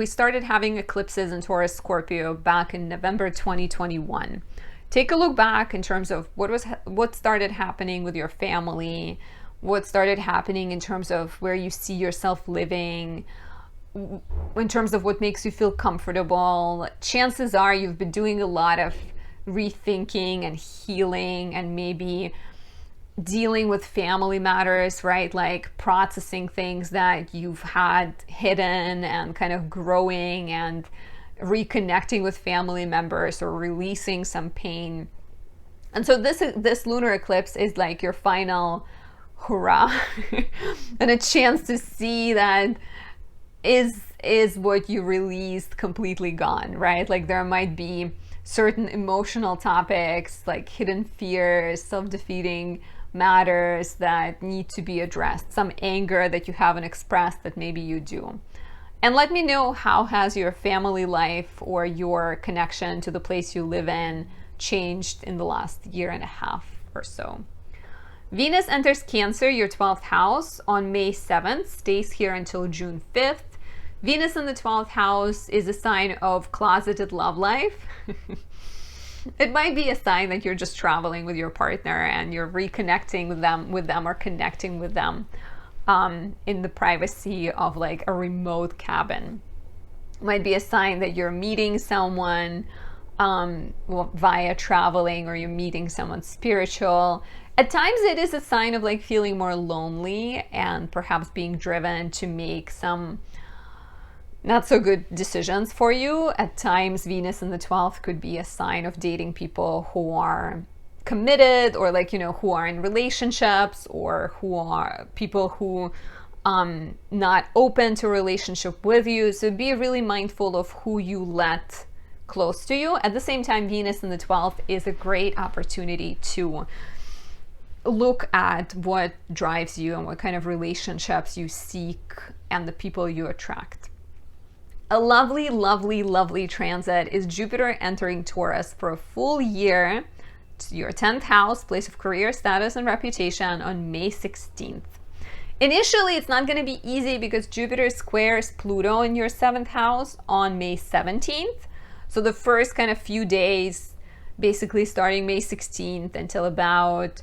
started having eclipses in Taurus, Scorpio back in November 2021. Take a look back in terms of what started happening with your family, what started happening in terms of where you see yourself living, in terms of what makes you feel comfortable. Chances are you've been doing a lot of rethinking and healing and maybe dealing with family matters, right? Like processing things that you've had hidden and kind of growing and reconnecting with family members or releasing some pain. And so this lunar eclipse is like your final hurrah and a chance to see that is what you released completely gone, right? Like there might be certain emotional topics like hidden fears, self-defeating matters that need to be addressed, some anger that you haven't expressed that maybe you do. And let me know, how has your family life or your connection to the place you live in changed in the last year and a half or so. Venus enters Cancer, your 12th house, on May 7th, stays here until June 5th. Venus in the 12th house is a sign of closeted love life. It might be a sign that you're just traveling with your partner and you're reconnecting with them or connecting with them in the privacy of like a remote cabin. It might be a sign that you're meeting someone via traveling, or you're meeting someone spiritual. At times it is a sign of like feeling more lonely and perhaps being driven to make some not so good decisions for you. At times Venus in the 12th could be a sign of dating people who are committed, or like, you know, who are in relationships, or who are people who not open to a relationship with you. So be really mindful of who you let close to you. At the same time, Venus in the 12th is a great opportunity to look at what drives you and what kind of relationships you seek and the people you attract. A lovely, lovely, lovely transit is Jupiter entering Taurus for a full year to your 10th house, place of career, status, and reputation, on May 16th. Initially, it's not going to be easy because Jupiter squares Pluto in your 7th house on May 17th. So the first kind of few days, basically starting May 16th until about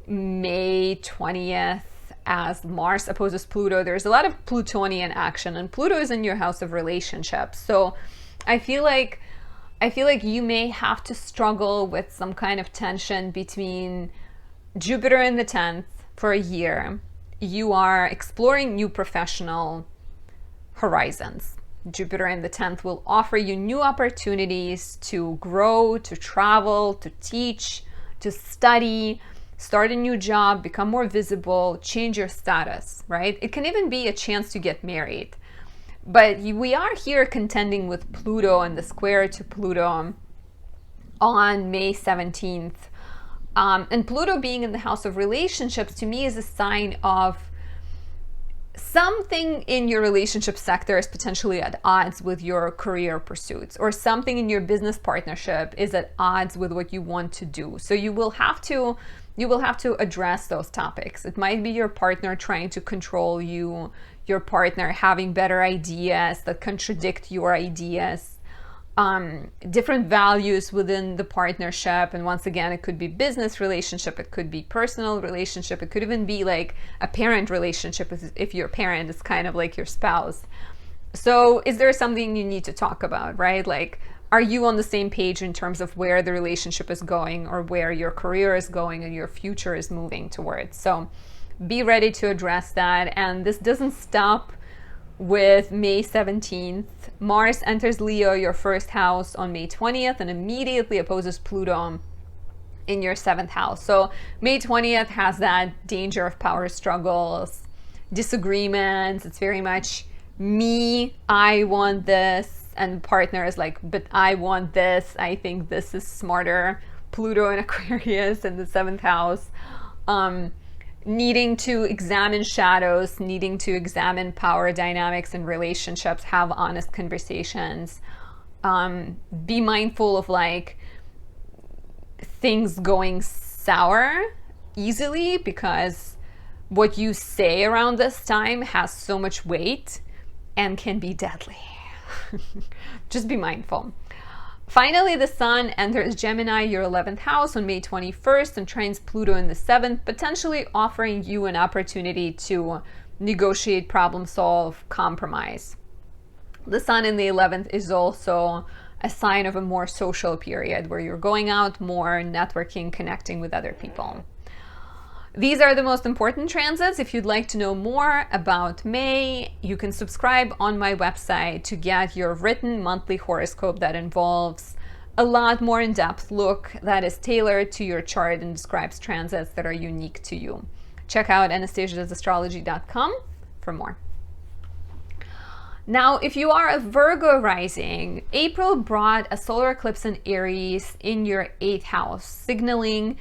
May 20th, as Mars opposes Pluto, there's a lot of Plutonian action, and Pluto is in your house of relationships. So I feel like you may have to struggle with some kind of tension between Jupiter in the 10th for a year. You are exploring new professional horizons. Jupiter in the 10th will offer you new opportunities to grow, to travel, to teach, to study, start a new job, become more visible, change your status, right? It can even be a chance to get married. But we are here contending with Pluto and the square to Pluto on May 17th. And Pluto being in the house of relationships, to me, is a sign of something in your relationship sector is potentially at odds with your career pursuits, or something in your business partnership is at odds with what you want to do. So you will have to address those topics. It might be your partner trying to control you, your partner having better ideas that contradict your ideas, different values within the partnership. And once again, it could be business relationship, it could be personal relationship, it could even be like a parent relationship if your parent is kind of like your spouse. So is there something you need to talk about, right? Like, are you on the same page in terms of where the relationship is going, or where your career is going and your future is moving towards? So be ready to address that. And this doesn't stop with May 17th. Mars enters Leo, your first house, on May 20th, and immediately opposes Pluto in your 7th house. So May 20th has that danger of power struggles, disagreements. It's very much me, I want this, and partner is like, but I want this, I think this is smarter. Pluto in Aquarius in the 7th house. Needing to examine shadows, needing to examine power dynamics in relationships, have honest conversations. Be mindful of like things going sour easily, because what you say around this time has so much weight and can be deadly. Just be mindful. Finally, the Sun enters Gemini, your 11th house, on May 21st and trines Pluto in the 7th, potentially offering you an opportunity to negotiate, problem solve, compromise. The Sun in the 11th is also a sign of a more social period where you're going out more, networking, connecting with other people. These are the most important transits. If you'd like to know more about May, you can subscribe on my website to get your written monthly horoscope that involves a lot more in-depth look that is tailored to your chart and describes transits that are unique to you. Check out anastasiasastrology.com for more. Now, if you are a Virgo rising, April brought a solar eclipse in Aries in your 8th house, signaling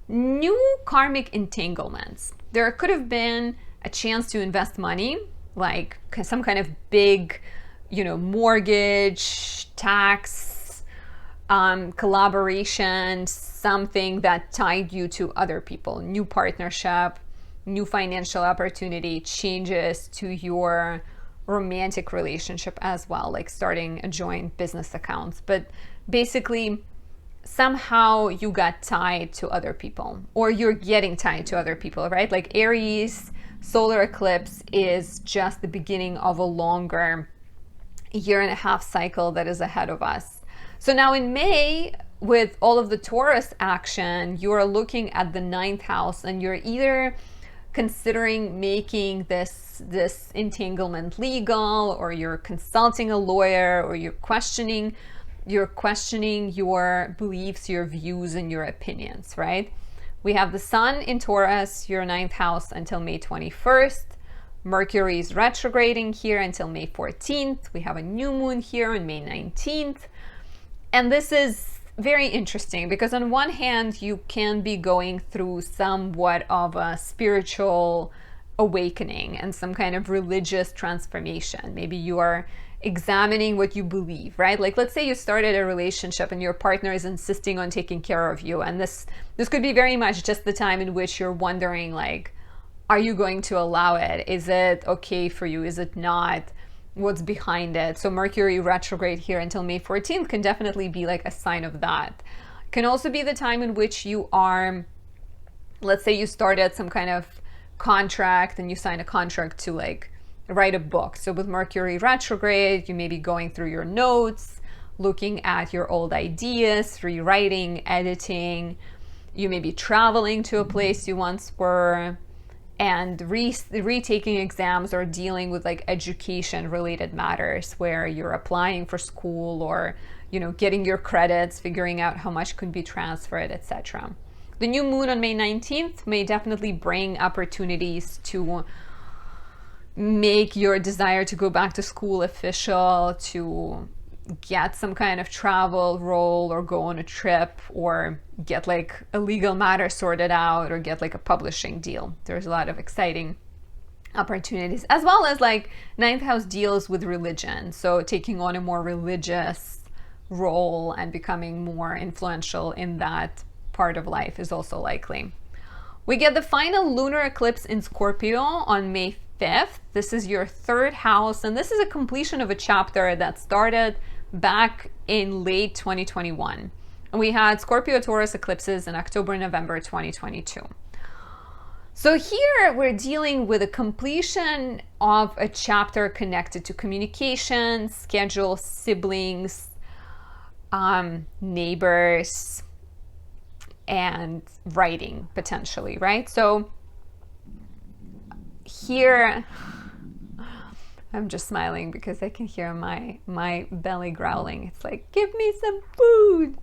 new karmic entanglements. There could have been a chance to invest money, like some kind of big, mortgage, tax, collaboration, something that tied you to other people, new partnership, new financial opportunity, changes to your romantic relationship as well, like starting a joint business accounts. But basically, somehow you got tied to other people, or you're getting tied to other people, right? Like Aries solar eclipse is just the beginning of a longer 1.5 year cycle that is ahead of us. So now in May, with all of the Taurus action, you are looking at the 9th house, and you're either considering making this entanglement legal, or you're consulting a lawyer, or you're questioning your beliefs, your views, and your opinions, right? We have the Sun in Taurus, your 9th house, until May 21st. Mercury is retrograding here until May 14th. We have a new moon here on May 19th. And this is very interesting because on one hand, you can be going through somewhat of a spiritual awakening and some kind of religious transformation. Maybe you are examining what you believe, right? Like, let's say you started a relationship and your partner is insisting on taking care of you, and this could be very much just the time in which you're wondering, like, are you going to allow it? Is it okay for you? Is it not? What's behind it? So Mercury retrograde here until May 14th can definitely be like a sign of that. It can also be the time in which you are, let's say you started some kind of contract and you sign a contract to like write a book. So with Mercury retrograde, you may be going through your notes, looking at your old ideas, rewriting, editing. You may be traveling to a place you once were, and retaking exams or dealing with like education related matters where you're applying for school or, getting your credits, figuring out how much could be transferred, etc. The new moon on May 19th may definitely bring opportunities to make your desire to go back to school official, to get some kind of travel role or go on a trip or get like a legal matter sorted out or get like a publishing deal. There's a lot of exciting opportunities, as well as like ninth house deals with religion. So taking on a more religious role and becoming more influential in that part of life is also likely. We get the final lunar eclipse in Scorpio on May 5th. This is your third house, and this is a completion of a chapter that started back in late 2021. And we had Scorpio Taurus eclipses in October and November 2022. So here we're dealing with a completion of a chapter connected to communication, schedule, siblings, neighbors, and writing potentially, right? So here, I'm just smiling because I can hear my belly growling. It's like, give me some food.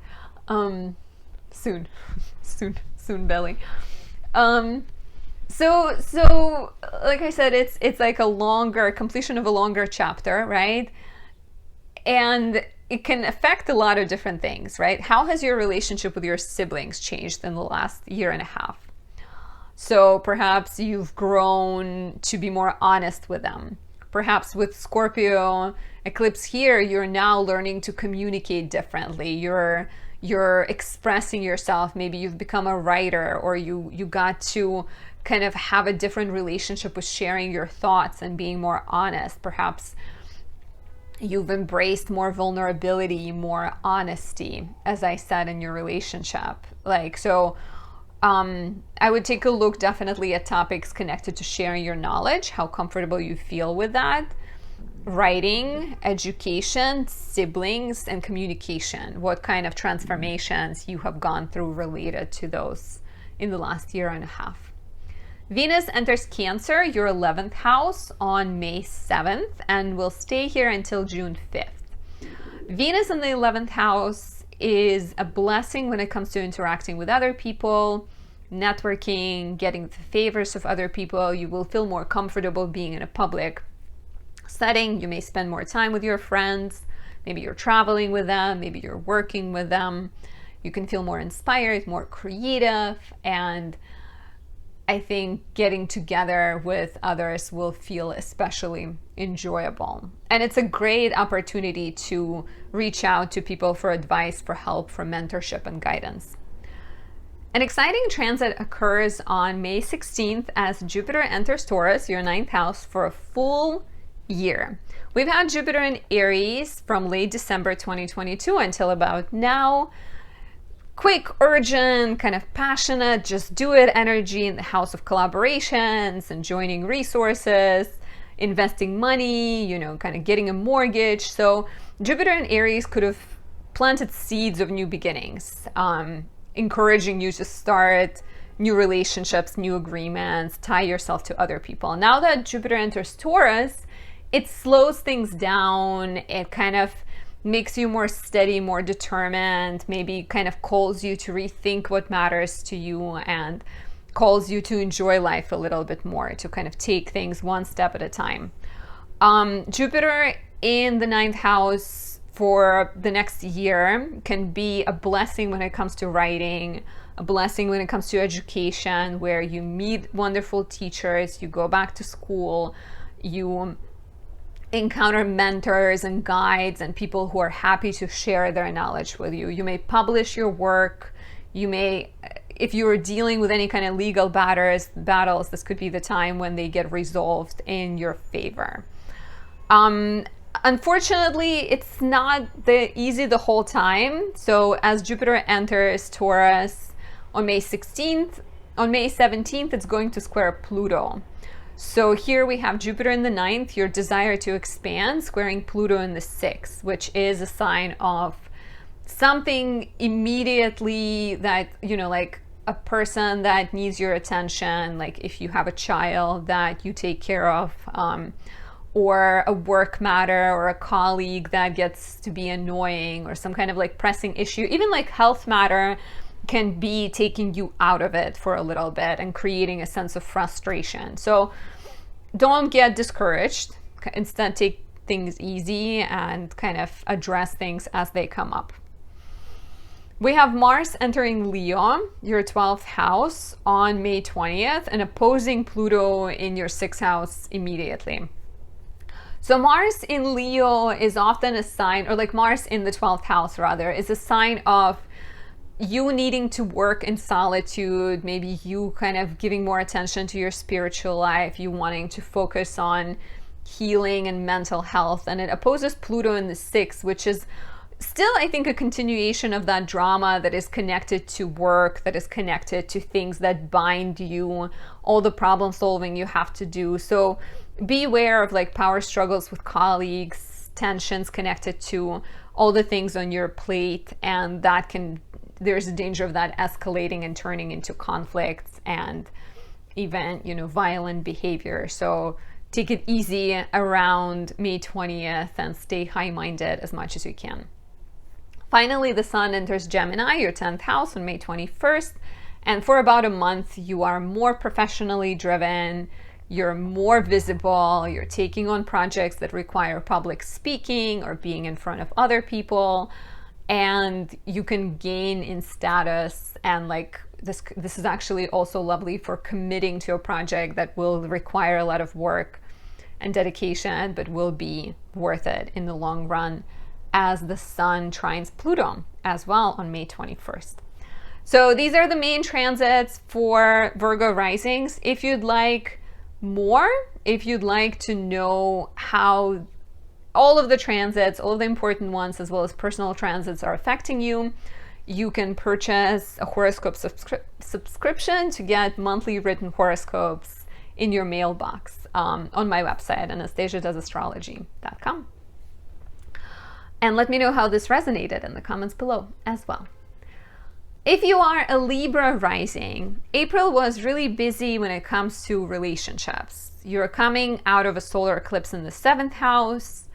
Soon belly. So like I said, it's like a longer completion of a longer chapter, right? And it can affect a lot of different things, right? How has your relationship with your siblings changed in the last year and a half? So perhaps you've grown to be more honest with them. Perhaps with Scorpio eclipse here, you're now learning to communicate differently. You're expressing yourself. Maybe you've become a writer, or you got to kind of have a different relationship with sharing your thoughts and being more honest. Perhaps you've embraced more vulnerability, more honesty, as I said, in your relationship. Like, so I would take a look definitely at topics connected to sharing your knowledge, how comfortable you feel with that, writing, education, siblings, and communication. What kind of transformations you have gone through related to those in the last year and a half. Venus enters Cancer, your 11th house, on May 7th, and will stay here until June 5th. Venus in the 11th house is a blessing when it comes to interacting with other people, networking, getting the favors of other people. You will feel more comfortable being in a public setting. You may spend more time with your friends. Maybe you're traveling with them. Maybe you're working with them. You can feel more inspired, more creative, and I think getting together with others will feel especially enjoyable. And it's a great opportunity to reach out to people for advice, for help, for mentorship and guidance. An exciting transit occurs on May 16th as Jupiter enters Taurus, your 9th house, for a full year. We've had Jupiter in Aries from late December 2022 until about now. Quick, urgent, kind of passionate, just do it energy in the house of collaborations and joining resources, investing money, kind of getting a mortgage. So Jupiter in Aries could have planted seeds of new beginnings, encouraging you to start new relationships, new agreements, tie yourself to other people. Now that Jupiter enters Taurus, it slows things down. It kind of makes you more steady, more determined, maybe kind of calls you to rethink what matters to you and calls you to enjoy life a little bit more, to kind of take things one step at a time. Jupiter in the 9th house for the next year can be a blessing when it comes to writing, a blessing when it comes to education, where you meet wonderful teachers, you go back to school, you encounter mentors and guides and people who are happy to share their knowledge with you. You may publish your work. You may, if you are dealing with any kind of legal battles, this could be the time when they get resolved in your favor. Unfortunately, it's not easy the whole time. So as Jupiter enters Taurus on May 16th, on May 17th, it's going to square Pluto. So here we have Jupiter in the 9th, your desire to expand, squaring Pluto in the 6th, which is a sign of something immediately that, like a person that needs your attention, like if you have a child that you take care of, or a work matter, or a colleague that gets to be annoying, or some kind of like pressing issue, even like health matter can be taking you out of it for a little bit and creating a sense of frustration. So don't get discouraged. Instead, take things easy and kind of address things as they come up. We have Mars entering Leo, your 12th house, on May 20th and opposing Pluto in your 6th house immediately. So Mars in Leo is often a sign, or like Mars in the 12th house rather, is a sign of you needing to work in solitude, maybe you kind of giving more attention to your spiritual life, you wanting to focus on healing and mental health. And it opposes Pluto in the 6th, which is still, I think, a continuation of that drama that is connected to work, that is connected to things that bind you, all the problem solving you have to do. So be aware of like power struggles with colleagues, tensions connected to all the things on your plate, and that can, there's a danger of that escalating and turning into conflicts and even, you know, violent behavior. So take it easy around May 20th and stay high-minded as much as you can. Finally, the Sun enters Gemini, your 10th house, on May 21st. And for about a month, you are more professionally driven, you're more visible, you're taking on projects that require public speaking or being in front of other people, and you can gain in status. And like this is actually also lovely for committing to a project that will require a lot of work and dedication, but will be worth it in the long run, as the Sun trines Pluto as well on May 21st. So these are the main transits for Virgo risings. If you'd like more, if you'd like to know how all of the transits, all of the important ones, as well as personal transits, are affecting you, you can purchase a horoscope subscription to get monthly written horoscopes in your mailbox on my website, anastasiadoesastrology.com. And let me know how this resonated in the comments below as well. If you are a Libra rising, April was really busy when it comes to relationships. You're coming out of a solar eclipse in the 7th house,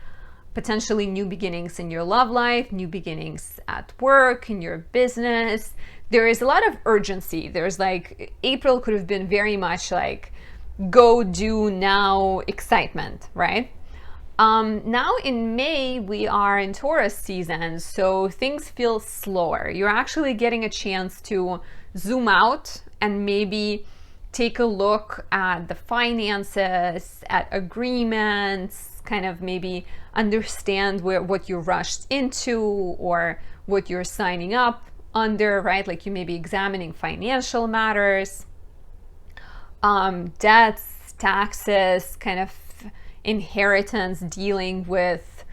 potentially new beginnings in your love life, new beginnings at work, in your business. There is a lot of urgency. There's like, April could have been very much like, go do now excitement, right? Now in May, we are in Taurus season, so things feel slower. You're actually getting a chance to zoom out and maybe take a look at the finances, at agreements, kind of maybe understand what you rushed into or what you're signing up under, right? Like you may be examining financial matters, debts, taxes, kind of inheritance, dealing with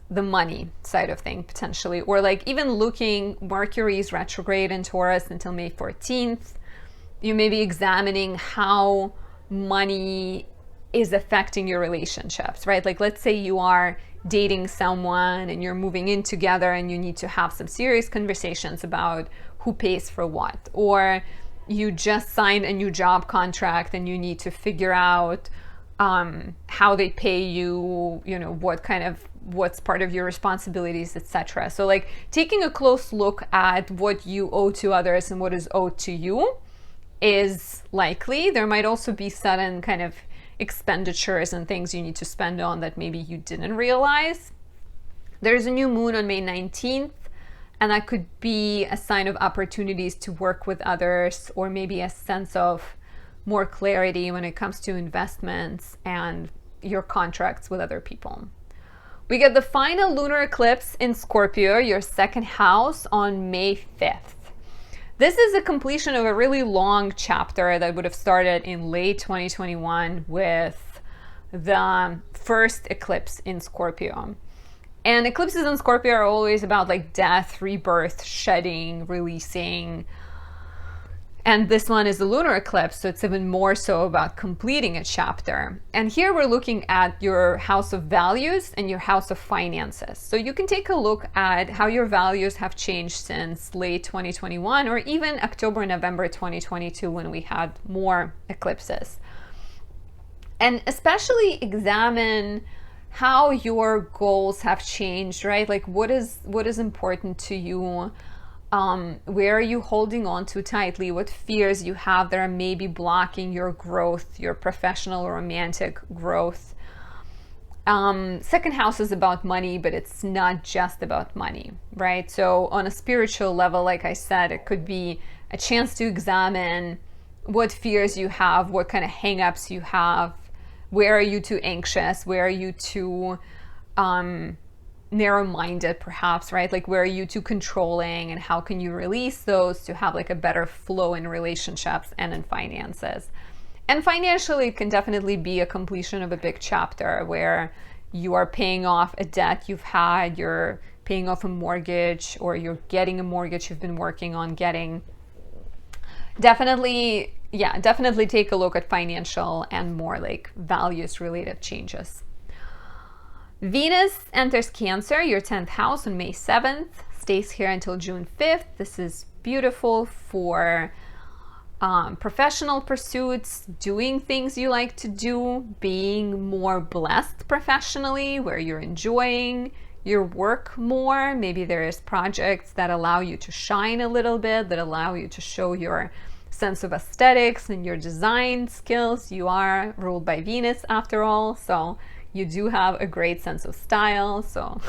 the money side of thing potentially, or like even looking, Mercury's retrograde in Taurus until May 14th. You may be examining how money is affecting your relationships, right? Like let's say you are dating someone and you're moving in together and you need to have some serious conversations about who pays for what, or you just signed a new job contract and you need to figure out how they pay you, you know, what's part of your responsibilities, etc. So like taking a close look at what you owe to others and what is owed to you is likely. There might also be sudden kind of expenditures and things you need to spend on that maybe you didn't realize. There's a new moon on May 19th, and that could be a sign of opportunities to work with others, or maybe a sense of more clarity when it comes to investments and your contracts with other people. We get the final lunar eclipse in Scorpio, your 2nd house, on May 5th. This is a completion of a really long chapter that would have started in late 2021 with the first eclipse in Scorpio. And eclipses in Scorpio are always about like death, rebirth, shedding, releasing. And this one is a lunar eclipse, so it's even more so about completing a chapter. And here we're looking at your house of values and your house of finances. So you can take a look at how your values have changed since late 2021 or even October, November 2022 when we had more eclipses. And especially examine how your goals have changed, right? Like what is important to you? Where are you holding on to tightly? What fears you have that are maybe blocking your growth, your professional or romantic growth? Second house is about money, but it's not just about money, right? So on a spiritual level, like I said, it could be a chance to examine what fears you have, what kind of hang-ups you have, where are you too anxious, where are you too narrow-minded perhaps, right? Like where are you too controlling, and how can you release those to have like a better flow in relationships and in finances. And financially, it can definitely be a completion of a big chapter where you are paying off a debt you've had, you're paying off a mortgage, or you're getting a mortgage you've been working on getting. Definitely take a look at financial and more like values related changes. Venus enters Cancer, your 10th house, on May 7th, stays here until June 5th. This is beautiful for professional pursuits, doing things you like to do, being more blessed professionally, where you're enjoying your work more. Maybe there is projects that allow you to shine a little bit, that allow you to show your sense of aesthetics and your design skills. You are ruled by Venus after all, so you do have a great sense of style. So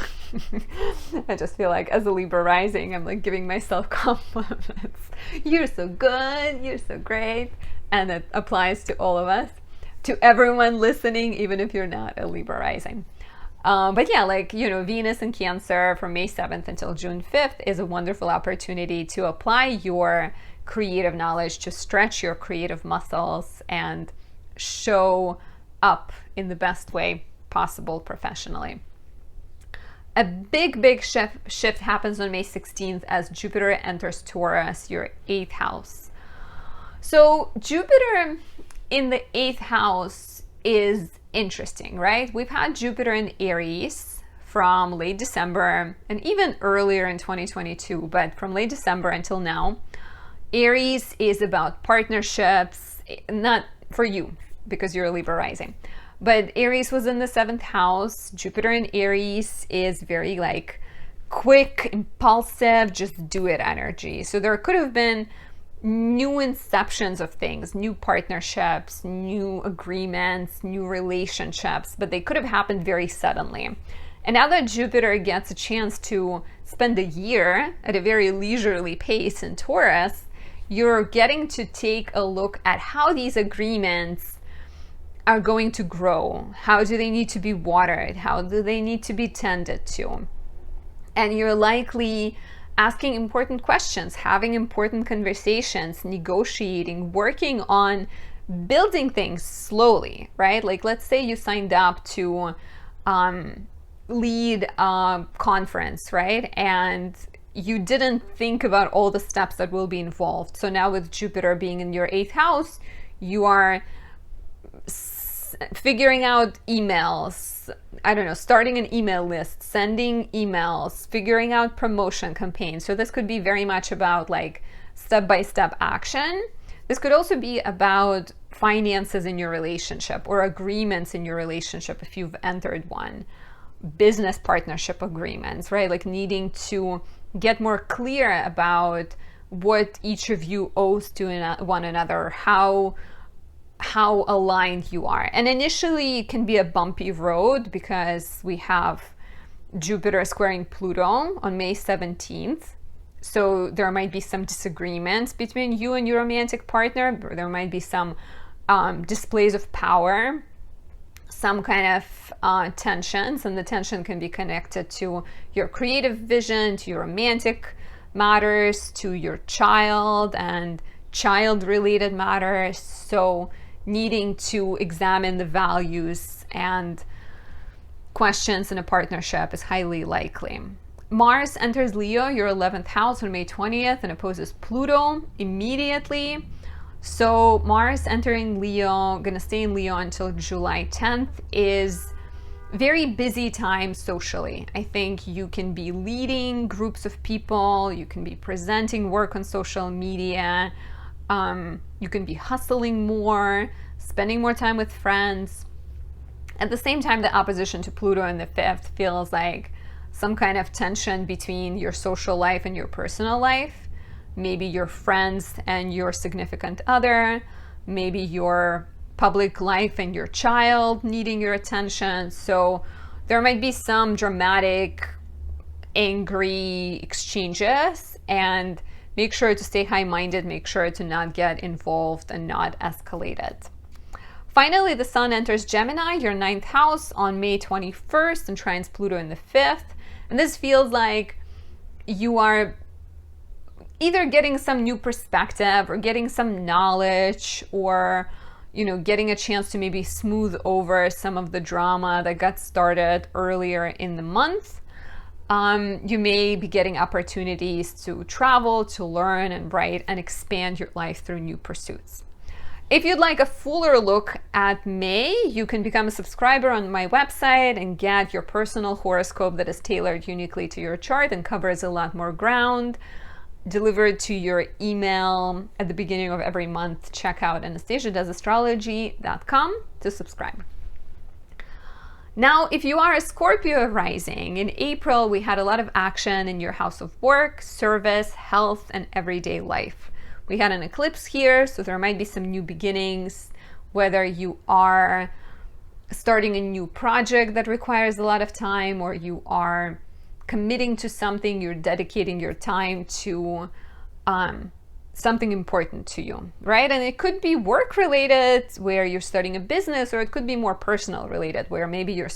I just feel like as a Libra rising, I'm like giving myself compliments. You're so good, you're so great. And it applies to all of us, to everyone listening, even if you're not a Libra rising. But yeah, like, you know, Venus in Cancer from May 7th until June 5th is a wonderful opportunity to apply your creative knowledge, to stretch your creative muscles and show up in the best way possible professionally. A big shift happens on May 16th as Jupiter enters Taurus, your 8th house. So Jupiter in the 8th house is interesting, right? We've had Jupiter in Aries from late December and even earlier in 2022, but from late December until now. Aries is about partnerships, not for you because you're a Libra rising. But Aries was in the 7th house. Jupiter in Aries is very like quick, impulsive, just do it energy. So there could have been new inceptions of things, new partnerships, new agreements, new relationships, but they could have happened very suddenly. And now that Jupiter gets a chance to spend a year at a very leisurely pace in Taurus, you're getting to take a look at how these agreements are going to grow. How do they need to be watered? How do they need to be tended to? And you're likely asking important questions, having important conversations, negotiating, working on building things slowly, right? Like let's say you signed up to lead a conference, right? And you didn't think about all the steps that will be involved. So now with Jupiter being in your 8th house, you are figuring out emails, I don't know, starting an email list, sending emails, figuring out promotion campaigns. So this could be very much about like step-by-step action. This could also be about finances in your relationship or agreements in your relationship if you've entered one. Business partnership agreements, right? Like needing to get more clear about what each of you owes to one another, how aligned you are. And initially it can be a bumpy road because we have Jupiter squaring Pluto on May 17th. So there might be some disagreements between you and your romantic partner. There might be some displays of power, some kind of tensions, and the tension can be connected to your creative vision, to your romantic matters, to your child and child-related matters. So needing to examine the values and questions in a partnership is highly likely. Mars enters Leo, your 11th house, on May 20th and opposes Pluto immediately. So Mars entering Leo, gonna stay in Leo until July 10th, is very busy time socially. I think you can be leading groups of people, you can be presenting work on social media, you can be hustling more, spending more time with friends. At the same time, the opposition to Pluto in the 5th feels like some kind of tension between your social life and your personal life. Maybe your friends and your significant other, maybe your public life and your child needing your attention. So there might be some dramatic, angry exchanges, and make sure to stay high-minded, make sure to not get involved and not escalate it. Finally, the sun enters Gemini, your 9th house, on May 21st and trines Pluto in the 5th. And this feels like you are either getting some new perspective or getting some knowledge, or getting a chance to maybe smooth over some of the drama that got started earlier in the month. You may be getting opportunities to travel, to learn and write and expand your life through new pursuits. If you'd like a fuller look at May, you can become a subscriber on my website and get your personal horoscope that is tailored uniquely to your chart and covers a lot more ground, delivered to your email at the beginning of every month. Check out AnastasiaDoesAstrology.com to subscribe. Now, if you are a Scorpio rising, in April we had a lot of action in your house of work, service, health, and everyday life. We had an eclipse here, so there might be some new beginnings, whether you are starting a new project that requires a lot of time, or you are committing to something, you're dedicating your time to something important to you, right? And it could be work related, where you're starting a business, or it could be more personal related, where maybe you're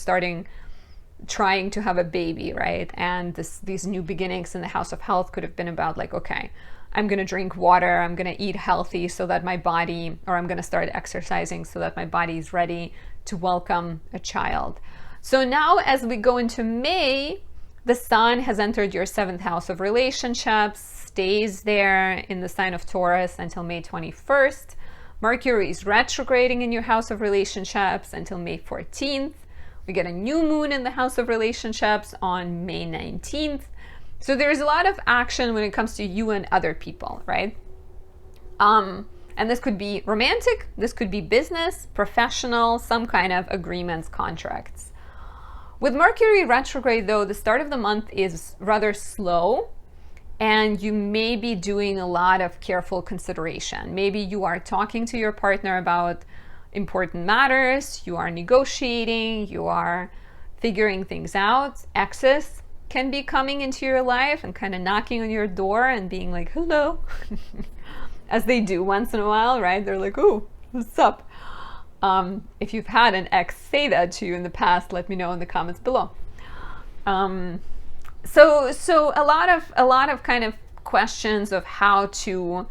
trying to have a baby, right? And these new beginnings in the house of health could have been about like, okay, I'm going to drink water, I'm going to eat healthy so that my body, or I'm going to start exercising so that my body is ready to welcome a child. So now as we go into May, the sun has entered your 7th house of relationships, stays there in the sign of Taurus until May 21st. Mercury is retrograding in your house of relationships until May 14th. We get a new moon in the house of relationships on May 19th. So there's a lot of action when it comes to you and other people, right? And this could be romantic, this could be business, professional, some kind of agreements, contracts. With Mercury retrograde, though, the start of the month is rather slow, and you may be doing a lot of careful consideration. Maybe you are talking to your partner about important matters, you are negotiating, you are figuring things out. Exes can be coming into your life and kind of knocking on your door and being like, hello, as they do once in a while, right? They're like, oh, what's up? If you've had an ex say that to you in the past, let me know in the comments below. So a lot of kind of questions of how to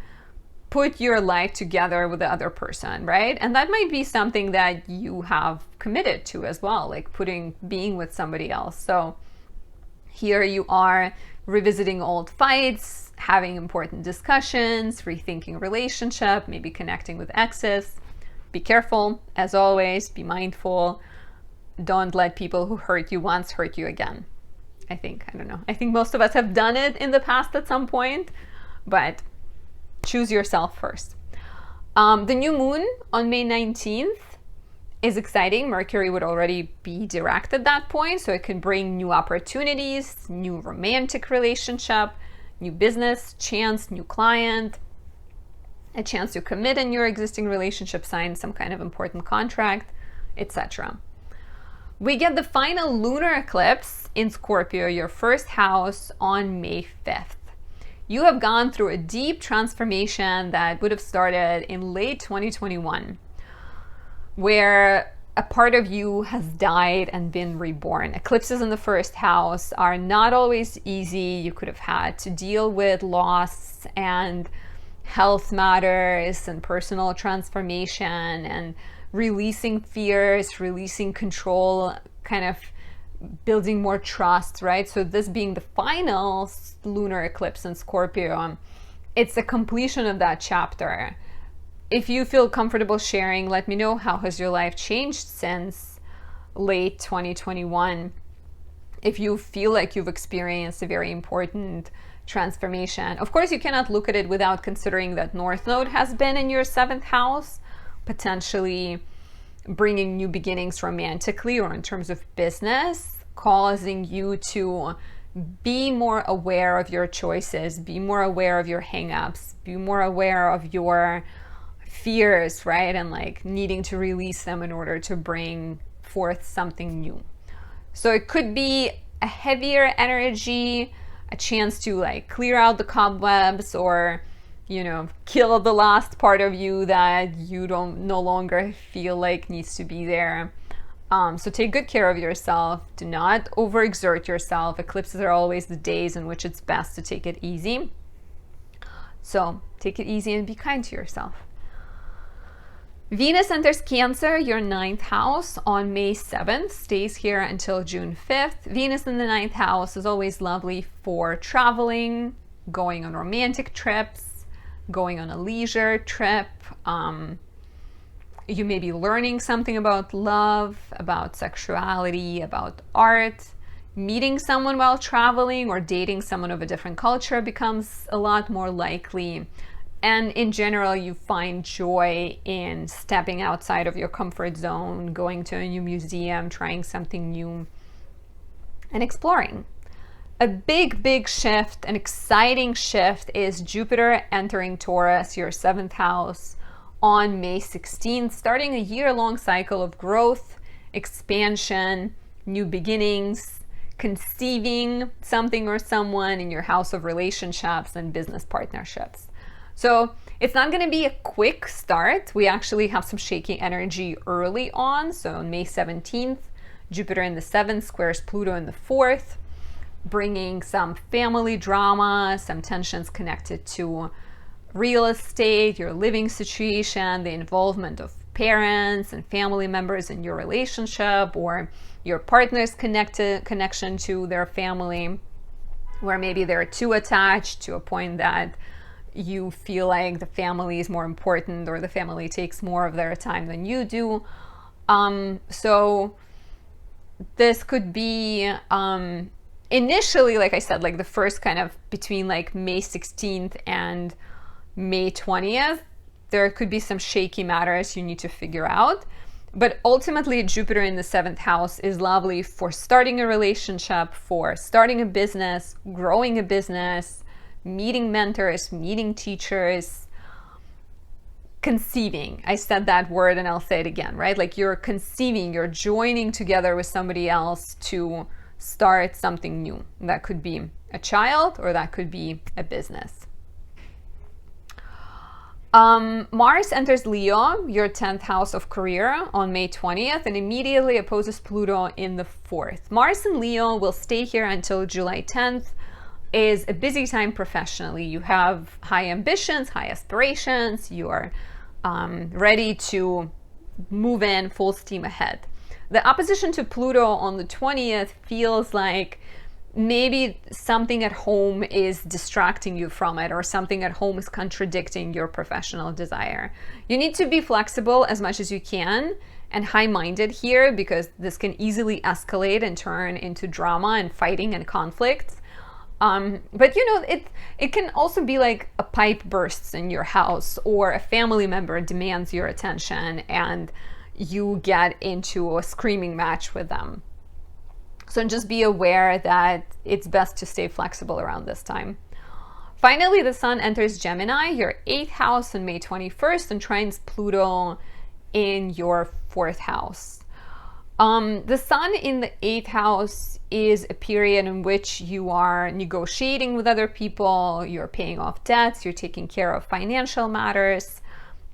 put your life together with the other person, right? And that might be something that you have committed to as well, like being with somebody else. So here you are revisiting old fights, having important discussions, rethinking relationship, maybe connecting with exes. Be careful, as always, be mindful. Don't let people who hurt you once hurt you again. I think most of us have done it in the past at some point, but choose yourself first. The new moon on May 19th is exciting. Mercury would already be direct at that point, so it can bring new opportunities, new romantic relationship, new business chance, new client, a chance to commit in your existing relationship, sign some kind of important contract, etc. We get the final lunar eclipse in Scorpio, your 1st house, on May 5th. You have gone through a deep transformation that would have started in late 2021, where a part of you has died and been reborn. Eclipses in the 1st house are not always easy. You could have had to deal with loss and health matters and personal transformation and releasing fears, releasing control, kind of building more trust, right? So this being the final lunar eclipse in Scorpio, it's the completion of that chapter. If you feel comfortable sharing, let me know, how has your life changed since late 2021? If you feel like you've experienced a very important transformation. Of course, you cannot look at it without considering that North Node has been in your 7th house, potentially bringing new beginnings romantically or in terms of business, causing you to be more aware of your choices, be more aware of your hangups, be more aware of your fears, right? And like needing to release them in order to bring forth something new. So it could be a heavier energy, a chance to like clear out the cobwebs, or kill the last part of you that you no longer feel like needs to be there. So take good care of yourself. Do not overexert yourself. Eclipses are always the days in which it's best to take it easy. So take it easy and be kind to yourself. Venus enters Cancer, your 9th house, on May 7th, stays here until June 5th. Venus in the 9th house is always lovely for traveling, going on romantic trips, going on a leisure trip. You may be learning something about love, about sexuality, about art. Meeting someone while traveling or dating someone of a different culture becomes a lot more likely. And in general, you find joy in stepping outside of your comfort zone, going to a new museum, trying something new, and exploring. A big shift, an exciting shift, is Jupiter entering Taurus, your 7th house, on May 16th, starting a year-long cycle of growth, expansion, new beginnings, conceiving something or someone in your house of relationships and business partnerships. So it's not going to be a quick start. We actually have some shaky energy early on. So on May 17th, Jupiter in the 7th squares Pluto in the 4th, bringing some family drama, some tensions connected to real estate, your living situation, the involvement of parents and family members in your relationship, or your partner's connection to their family, where maybe they're too attached to a point that you feel like the family is more important, or the family takes more of their time than you do. So this could be initially, like I said, like the first kind of between like May 16th and May 20th, there could be some shaky matters you need to figure out. But ultimately, Jupiter in the 7th house is lovely for starting a relationship, for starting a business, growing a business, meeting mentors, meeting teachers, conceiving. I said that word and I'll say it again, right? Like you're conceiving, you're joining together with somebody else to start something new. That could be a child, or that could be a business. Mars enters Leo, your 10th house of career, on May 20th, and immediately opposes Pluto in the 4th. Mars in Leo will stay here until July 10th. Is a busy time professionally. You have high ambitions, high aspirations. You are ready to move in full steam ahead. The opposition to Pluto on the 20th feels like maybe something at home is distracting you from it, or something at home is contradicting your professional desire. You need to be flexible as much as you can and high-minded here, because this can easily escalate and turn into drama and fighting and conflict. But it can also be like a pipe bursts in your house, or a family member demands your attention and you get into a screaming match with them. So just be aware that it's best to stay flexible around this time. Finally, the Sun enters Gemini, your 8th house, on May 21st, and trines Pluto in your 4th house. The Sun in the 8th house is a period in which you are negotiating with other people, you're paying off debts, you're taking care of financial matters,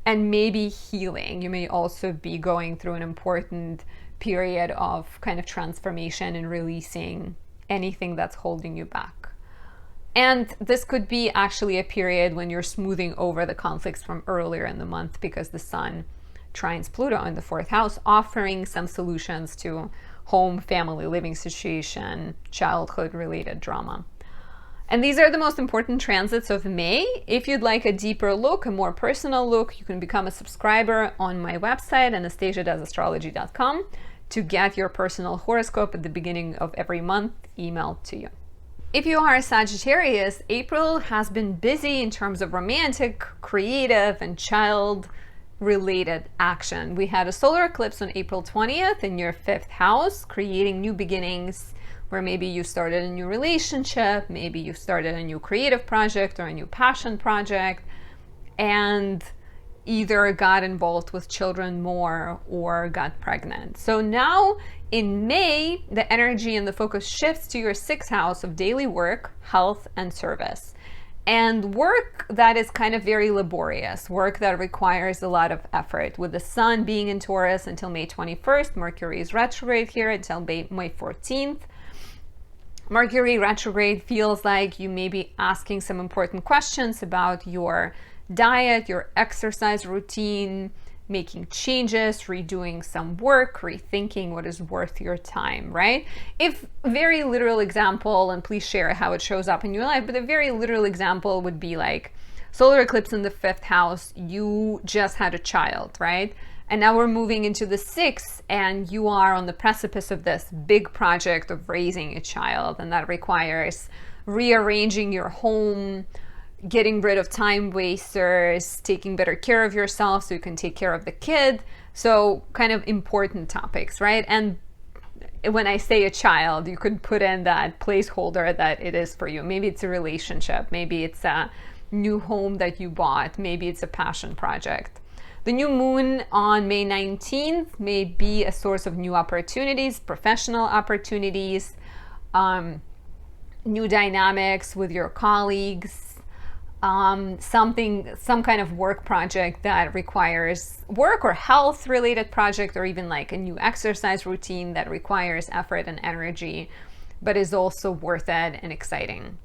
and maybe healing. You may also be going through an important period of kind of transformation and releasing anything that's holding you back. And this could be actually a period when you're smoothing over the conflicts from earlier in the month, because the Sun trines Pluto in the 4th house, offering some solutions to home, family, living situation, childhood related drama. And these are the most important transits of May. If you'd like a deeper look, a more personal look, you can become a subscriber on my website, anastasiadoesastrology.com, to get your personal horoscope at the beginning of every month emailed to you. If you are a Sagittarius, April has been busy in terms of romantic, creative, and child-related action. We had a solar eclipse on April 20th in your 5th house, creating new beginnings, where maybe you started a new relationship, maybe you started a new creative project or a new passion project, and either got involved with children more or got pregnant. So now in May, the energy and the focus shifts to your 6th house of daily work, health, and service. And work that is kind of very laborious, work that requires a lot of effort. With the sun being in Taurus until May 21st, Mercury is retrograde here until May 14th. Mercury retrograde feels like you may be asking some important questions about your diet, your exercise routine, making changes, redoing some work, rethinking what is worth your time, right? If very literal example, and please share how it shows up in your life, but a very literal example would be like solar eclipse in the 5th house, you just had a child, right? And now we're moving into the 6th and you are on the precipice of this big project of raising a child, and that requires rearranging your home, getting rid of time wasters, taking better care of yourself so you can take care of the kid. So kind of important topics, right? And when I say a child, you could put in that placeholder that it is for you. Maybe it's a relationship, maybe it's a new home that you bought, maybe it's a passion project. The new moon on May 19th may be a source of new opportunities, professional opportunities, new dynamics with your colleagues, some kind of work project that requires work or health related project, or even like a new exercise routine that requires effort and energy, but is also worth it and exciting.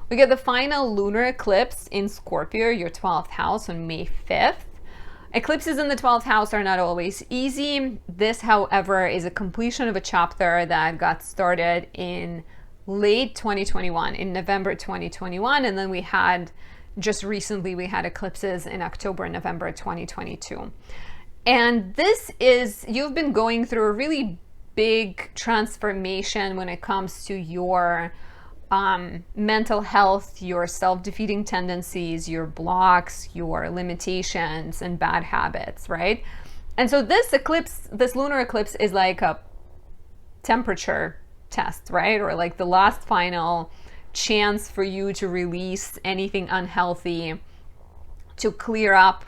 We get the final lunar eclipse in Scorpio, your 12th house, on May 5th. Eclipses in the 12th house are not always easy. This, however, is a completion of a chapter that got started in late 2021, in November 2021, and then we had just recently we had eclipses in October and November 2022. And this is, you've been going through a really big transformation when it comes to your mental health, your self-defeating tendencies, your blocks, your limitations and bad habits, right? And so this eclipse, this lunar eclipse, is like a temperature test, right? Or like the last final chance for you to release anything unhealthy, to clear up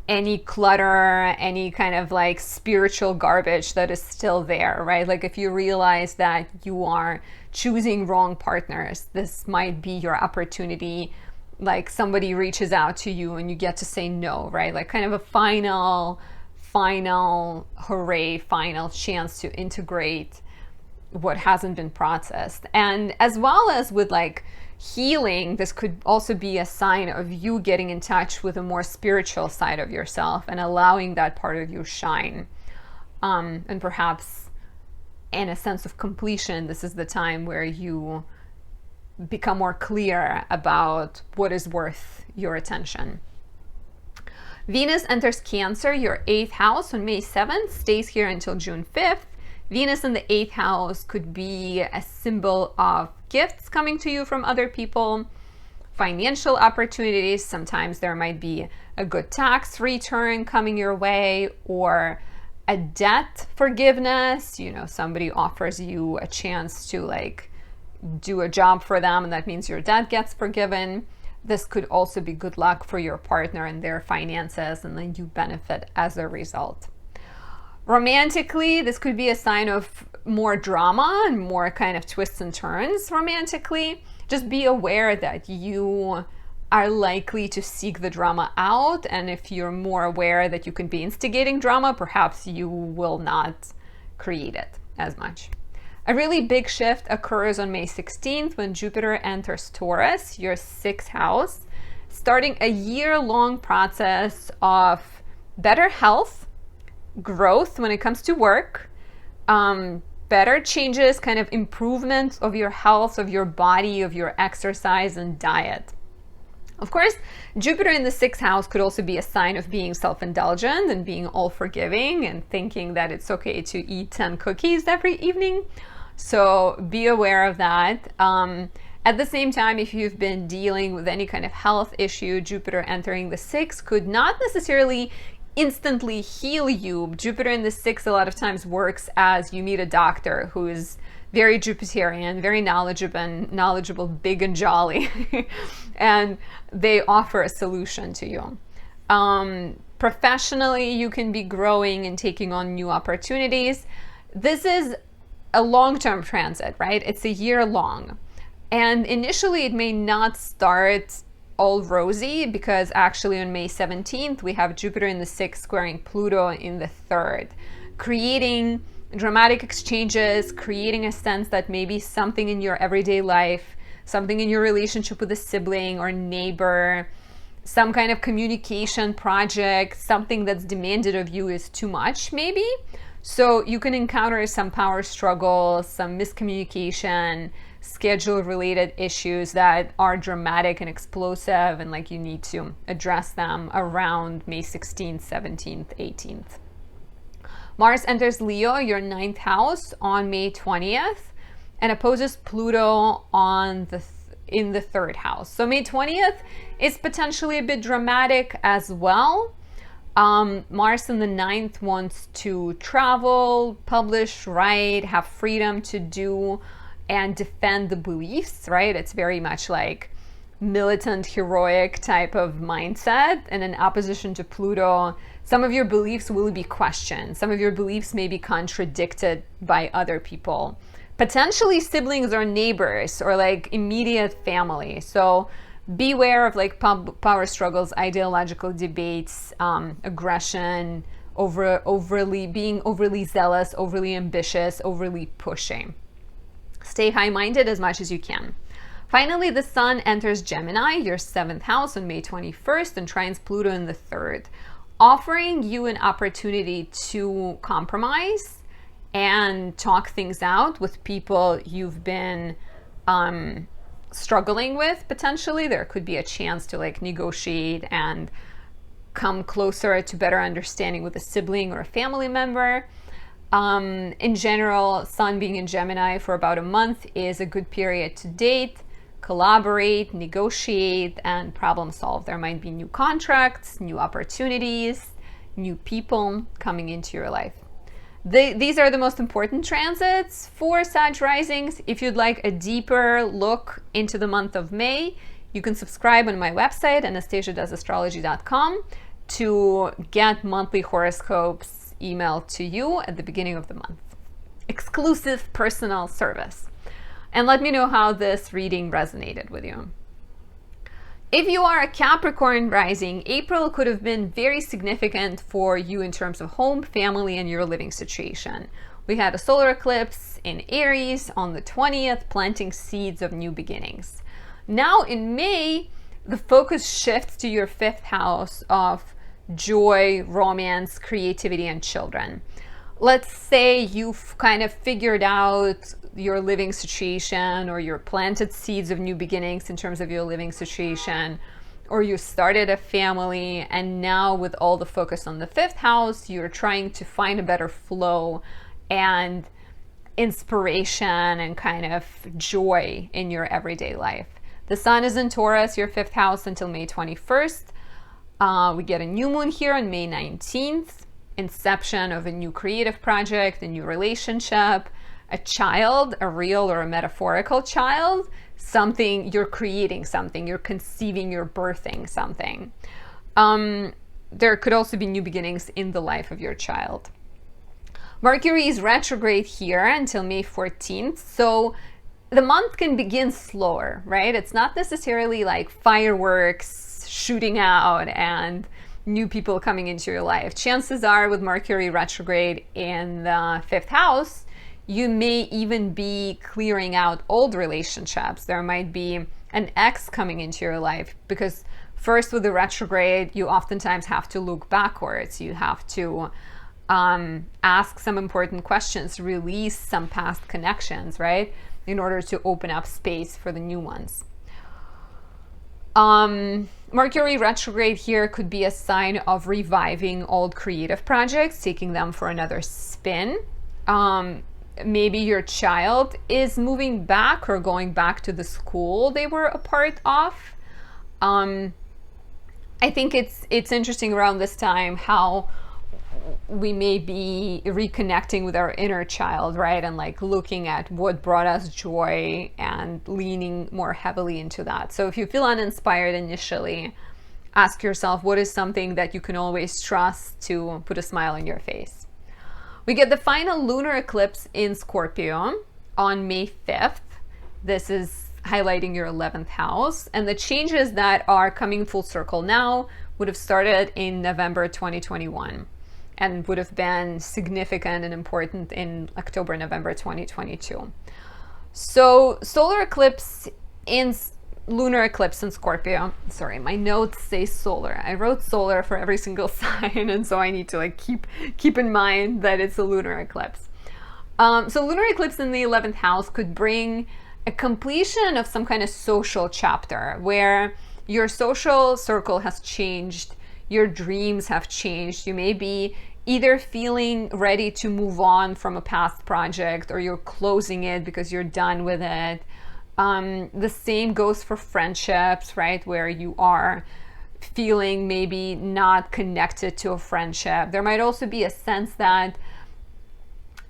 any clutter, any kind of like spiritual garbage that is still there, right? Like if you realize that you are choosing wrong partners, this might be your opportunity. Like somebody reaches out to you and you get to say no, right? Like kind of a final hooray, final chance to integrate what hasn't been processed. And as well as with like healing, this could also be a sign of you getting in touch with a more spiritual side of yourself and allowing that part of you shine. And perhaps in a sense of completion, this is the time where you become more clear about what is worth your attention. Venus enters Cancer, your 8th house, on May 7th, stays here until June 5th. Venus in the 8th house could be a symbol of gifts coming to you from other people, financial opportunities. Sometimes there might be a good tax return coming your way, or a debt forgiveness. You know, somebody offers you a chance to like do a job for them, and that means your debt gets forgiven. This could also be good luck for your partner and their finances, and then you benefit as a result. Romantically, this could be a sign of more drama and more kind of twists and turns romantically. Just be aware that you are likely to seek the drama out, and if you're more aware that you can be instigating drama, perhaps you will not create it as much. A really big shift occurs on May 16th when Jupiter enters Taurus, your 6th house, starting a year-long process of better health, growth when it comes to work, better changes, kind of improvement of your health, of your body, of your exercise and diet. Of course, Jupiter in the 6th house could also be a sign of being self-indulgent and being all-forgiving and thinking that it's okay to eat 10 cookies every evening. So be aware of that. At the same time, if you've been dealing with any kind of health issue, Jupiter entering the 6th could not necessarily instantly heal you. Jupiter in the 6th a lot of times works as you meet a doctor who is very Jupiterian, very knowledgeable, big and jolly, and they offer a solution to you. Professionally, you can be growing and taking on new opportunities. This is a long-term transit, right? It's a year long. And initially, it may not start all rosy because actually on May 17th, we have Jupiter in the 6th squaring Pluto in the 3rd, creating dramatic exchanges, creating a sense that maybe something in your everyday life, something in your relationship with a sibling or neighbor, some kind of communication project, something that's demanded of you is too much maybe. So you can encounter some power struggles, some miscommunication, schedule related issues that are dramatic and explosive, and like you need to address them around May 16th, 17th, 18th. Mars enters Leo, your 9th house, on May 20th and opposes Pluto in the 3rd house. So May 20th is potentially a bit dramatic as well. Mars in the 9th wants to travel, publish, write, have freedom to do and defend the beliefs, right? It's very much like militant, heroic type of mindset. And in opposition to Pluto, some of your beliefs will be questioned. Some of your beliefs may be contradicted by other people, potentially siblings or neighbors or like immediate family. So beware of like power struggles, ideological debates, aggression, being overly zealous, overly ambitious, overly pushing. Stay high-minded as much as you can. Finally, the Sun enters Gemini, your 7th house, on May 21st and trines Pluto in the 3rd, offering you an opportunity to compromise and talk things out with people you've been struggling with. Potentially there could be a chance to like negotiate and come closer to better understanding with a sibling or a family member. In general, Sun being in Gemini for about a month is a good period to date, collaborate, negotiate, and problem solve. There might be new contracts, new opportunities, new people coming into your life. These are the most important transits for Sag risings. If you'd like a deeper look into the month of May, you can subscribe on my website, anastasiadoesastrology.com, to get monthly horoscopes emailed to you at the beginning of the month. Exclusive personal service. And let me know how this reading resonated with you. If you are a Capricorn rising, April could have been very significant for you in terms of home, family, and your living situation. We had a solar eclipse in Aries on the 20th, planting seeds of new beginnings. Now in May, the focus shifts to your 5th house of joy, romance, creativity, and children. Let's say you've kind of figured out your living situation, or you're planted seeds of new beginnings in terms of your living situation, or you started a family, and now with all the focus on the 5th house, you're trying to find a better flow and inspiration and kind of joy in your everyday life. The Sun is in Taurus, your 5th house, until May 21st. We get a new moon here on May 19th, inception of a new creative project, a new relationship, a child, a real or a metaphorical child, something you're creating, something you're conceiving, you're birthing something. There could also be new beginnings in the life of your child. Mercury is retrograde here until May 14th, so the month can begin slower, right? It's not necessarily like fireworks shooting out and new people coming into your life. Chances are with Mercury retrograde in the 5th house, you may even be clearing out old relationships. There might be an ex coming into your life, because first with the retrograde, you oftentimes have to look backwards. You have to ask some important questions, release some past connections, right? In order to open up space for the new ones. Mercury retrograde here could be a sign of reviving old creative projects, taking them for another spin. Maybe your child is moving back or going back to the school they were a part of. I think it's interesting around this time how we may be reconnecting with our inner child, right? And like looking at what brought us joy and leaning more heavily into that. So if you feel uninspired initially, ask yourself, what is something that you can always trust to put a smile on your face? We get the final lunar eclipse in Scorpio on May 5th. This is highlighting your 11th house. And the changes that are coming full circle now would have started in November 2021 and would have been significant and important in October, November 2022. So solar eclipse in lunar eclipse in Scorpio. Sorry, my notes say solar. I wrote solar for every single sign, and so I need to like keep in mind that it's a lunar eclipse. So lunar eclipse in the 11th house could bring a completion of some kind of social chapter where your social circle has changed, your dreams have changed. You may be either feeling ready to move on from a past project, or you're closing it because you're done with it. The same goes for friendships, right? Where you are feeling maybe not connected to a friendship. There might also be a sense that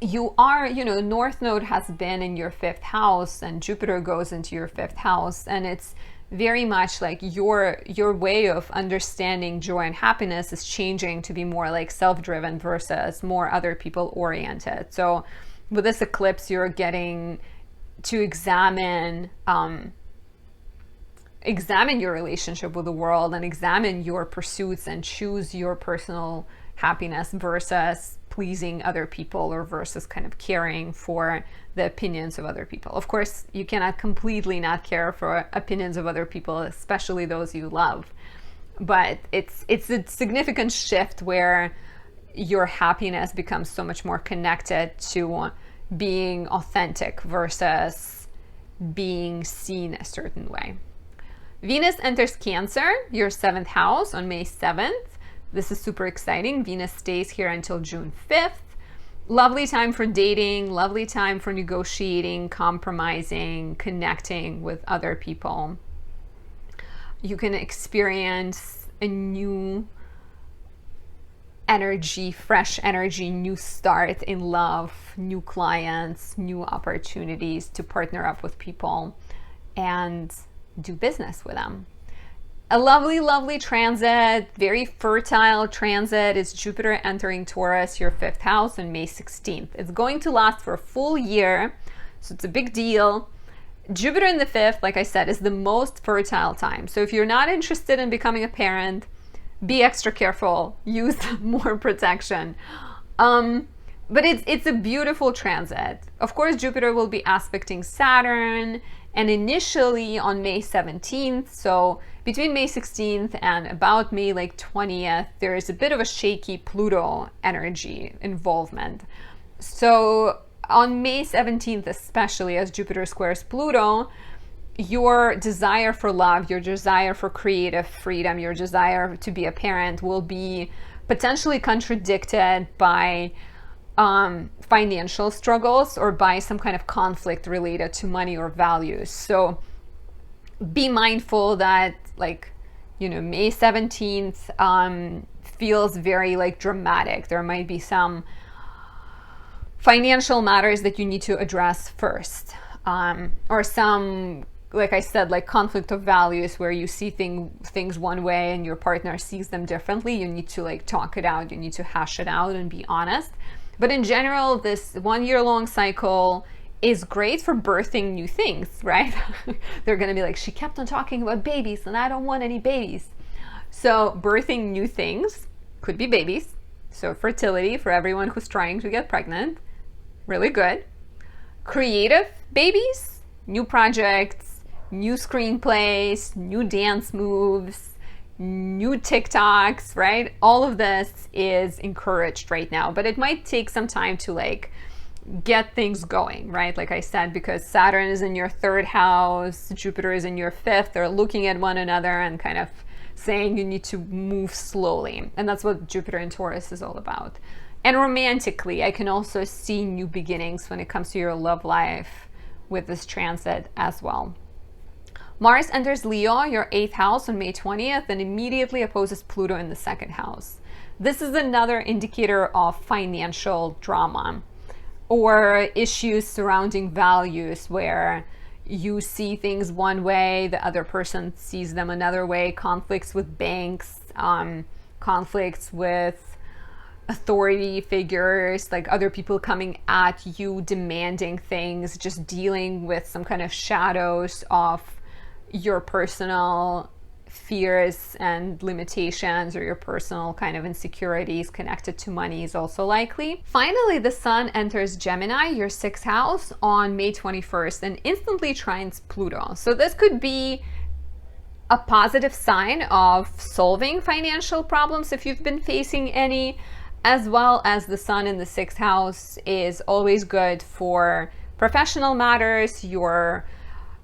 you are, North Node has been in your 5th house and Jupiter goes into your 5th house, and it's very much like your way of understanding joy and happiness is changing to be more like self-driven versus more other people oriented. So with this eclipse, you're getting to examine your relationship with the world and examine your pursuits and choose your personal happiness versus pleasing other people, or versus kind of caring for the opinions of other people. Of course, you cannot completely not care for opinions of other people, especially those you love. But it's a significant shift where your happiness becomes so much more connected to being authentic versus being seen a certain way. Venus enters Cancer, your 7th house, on May 7th. This is super exciting. Venus stays here until June 5th. Lovely time for dating, lovely time for negotiating, compromising, connecting with other people. You can experience a new energy, fresh energy, new start in love, new clients, new opportunities to partner up with people and do business with them. A lovely, lovely transit, very fertile transit is Jupiter entering Taurus, your 5th house, on May 16th. It's going to last for a full year, so it's a big deal. Jupiter in the 5th, like I said, is the most fertile time. So if you're not interested in becoming a parent, be extra careful, use more protection. But it's a beautiful transit. Of course, Jupiter will be aspecting Saturn, and initially on May 17th, so between May 16th and about May 20th, there is a bit of a shaky Pluto energy involvement. So on May 17th, especially as Jupiter squares Pluto, your desire for love, your desire for creative freedom, your desire to be a parent will be potentially contradicted by financial struggles or by some kind of conflict related to money or values. So be mindful that May 17th feels very dramatic. There might be some financial matters that you need to address first, or some, like I said, conflict of values where you see things one way and your partner sees them differently. You need to talk it out. You need to hash it out and be honest. But in general, this 1 year long cycle is great for birthing new things, right? They're going to be like, she kept on talking about babies and I don't want any babies. So birthing new things, could be babies. So fertility for everyone who's trying to get pregnant, really good. Creative babies, new projects, new screenplays, new dance moves, new TikToks, right? All of this is encouraged right now, but it might take some time to get things going, right? Like I said, because Saturn is in your 3rd house, Jupiter is in your 5th, they're looking at one another and kind of saying you need to move slowly. And that's what Jupiter in Taurus is all about. And romantically, I can also see new beginnings when it comes to your love life with this transit as well. Mars enters Leo, your 8th house, on May 20th and immediately opposes Pluto in the 2nd house. This is another indicator of financial drama or issues surrounding values where you see things one way, the other person sees them another way. Conflicts with banks, conflicts with authority figures, like other people coming at you demanding things, just dealing with some kind of shadows of your personal fears and limitations, or your personal kind of insecurities connected to money is also likely. Finally, the sun enters Gemini, your 6th house, on May 21st and instantly trines Pluto. So this could be a positive sign of solving financial problems if you've been facing any, as well as the sun in the 6th house is always good for professional matters. Your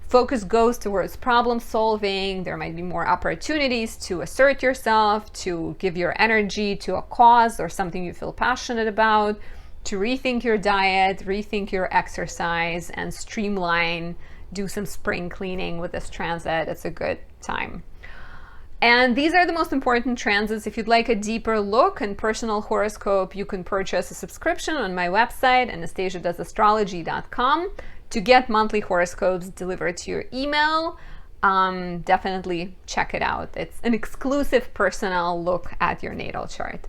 focus goes towards problem solving. There might be more opportunities to assert yourself, to give your energy to a cause or something you feel passionate about, to rethink your diet, rethink your exercise, and streamline, do some spring cleaning with this transit. It's a good time. And these are the most important transits. If you'd like a deeper look and personal horoscope, you can purchase a subscription on my website, anastasiadoesastrology.com, to get monthly horoscopes delivered to your email. Definitely check it out. It's an exclusive personal look at your natal chart.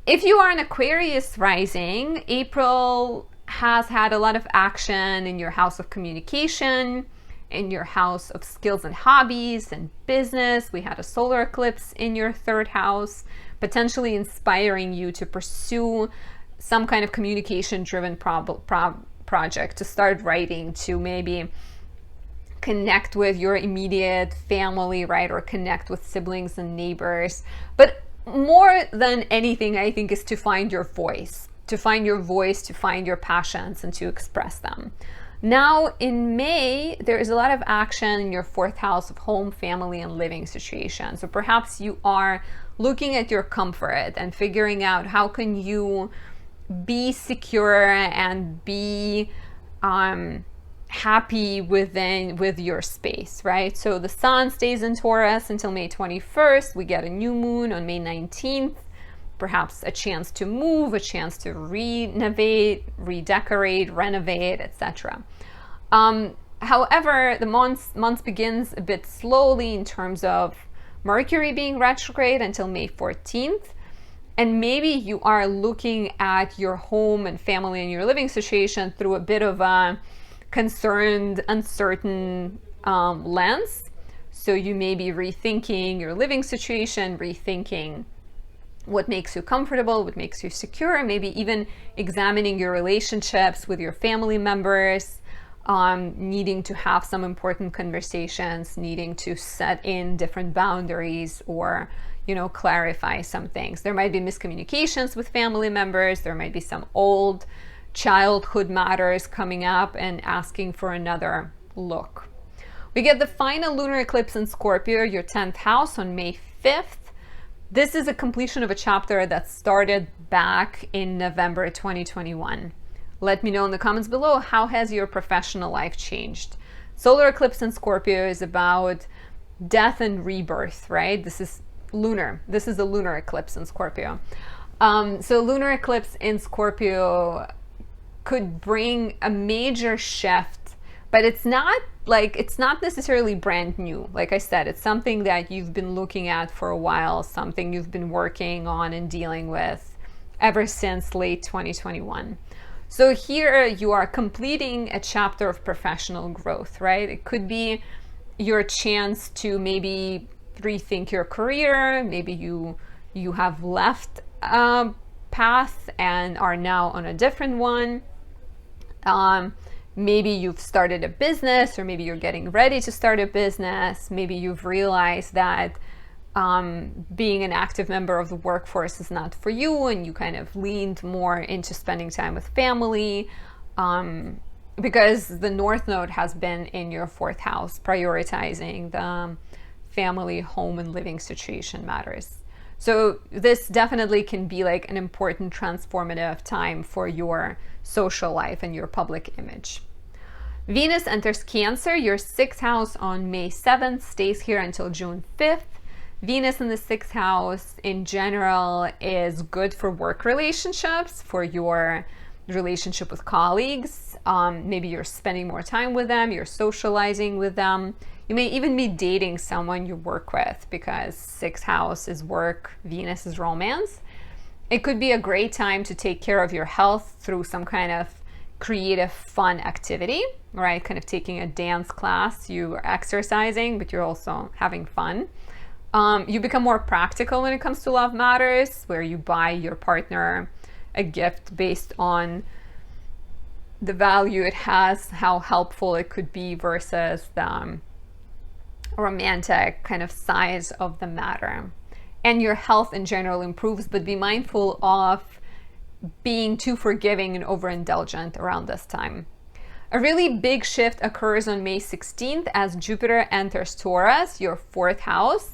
If you are an Aquarius rising, April has had a lot of action in your house of communication, in your house of skills and hobbies and business. We had a solar eclipse in your 3rd house, potentially inspiring you to pursue some kind of communication-driven project, to start writing, to maybe connect with your immediate family, right? Or connect with siblings and neighbors. But more than anything, I think, is to find your voice, to find your passions and to express them. Now in May, there is a lot of action in your 4th house of home, family, and living situation. So perhaps you are looking at your comfort and figuring out how can you be secure and be happy with your space, right? So the sun stays in Taurus until May 21st. We get a new moon on May 19th. Perhaps a chance to move, a chance to renovate, redecorate, renovate, etc. However, the month begins a bit slowly in terms of Mercury being retrograde until May 14th. And maybe you are looking at your home and family and your living situation through a bit of a concerned, uncertain lens. So you may be rethinking your living situation, rethinking what makes you comfortable, what makes you secure, maybe even examining your relationships with your family members, needing to have some important conversations, needing to set in different boundaries, or clarify some things. There might be miscommunications with family members. There might be some old childhood matters coming up and asking for another look. We get the final lunar eclipse in Scorpio, your 10th house, on May 5th. This is a completion of a chapter that started back in November 2021. Let me know in the comments below, how has your professional life changed? Solar eclipse in Scorpio is about death and rebirth, right? This is lunar. This is a lunar eclipse in Scorpio. So lunar eclipse in Scorpio could bring a major shift, but it's not necessarily brand new. Like I said, it's something that you've been looking at for a while, something you've been working on and dealing with ever since late 2021. So here you are completing a chapter of professional growth, right? It could be your chance to maybe rethink your career. Maybe you have left a path and are now on a different one. Maybe you've started a business, or maybe you're getting ready to start a business. Maybe you've realized that being an active member of the workforce is not for you, and you kind of leaned more into spending time with family, because the North Node has been in your 4th house, prioritizing the family, home, and living situation matters. So this definitely can be like an important transformative time for your social life and your public image. Venus enters Cancer, your 6th house, on May 7th, stays here until June 5th. Venus in the 6th house in general is good for work relationships, for your relationship with colleagues. Maybe you're spending more time with them, you're socializing with them. You may even be dating someone you work with, because 6th house is work, Venus is romance. It could be a great time to take care of your health through some kind of creative, fun activity, right? Kind of taking a dance class, you are exercising, but you're also having fun. You become more practical when it comes to love matters, where you buy your partner a gift based on the value it has, how helpful it could be, versus the romantic kind of size of the matter. And your health in general improves, but be mindful of being too forgiving and overindulgent around this time. A really big shift occurs on May 16th as Jupiter enters Taurus, your 4th house,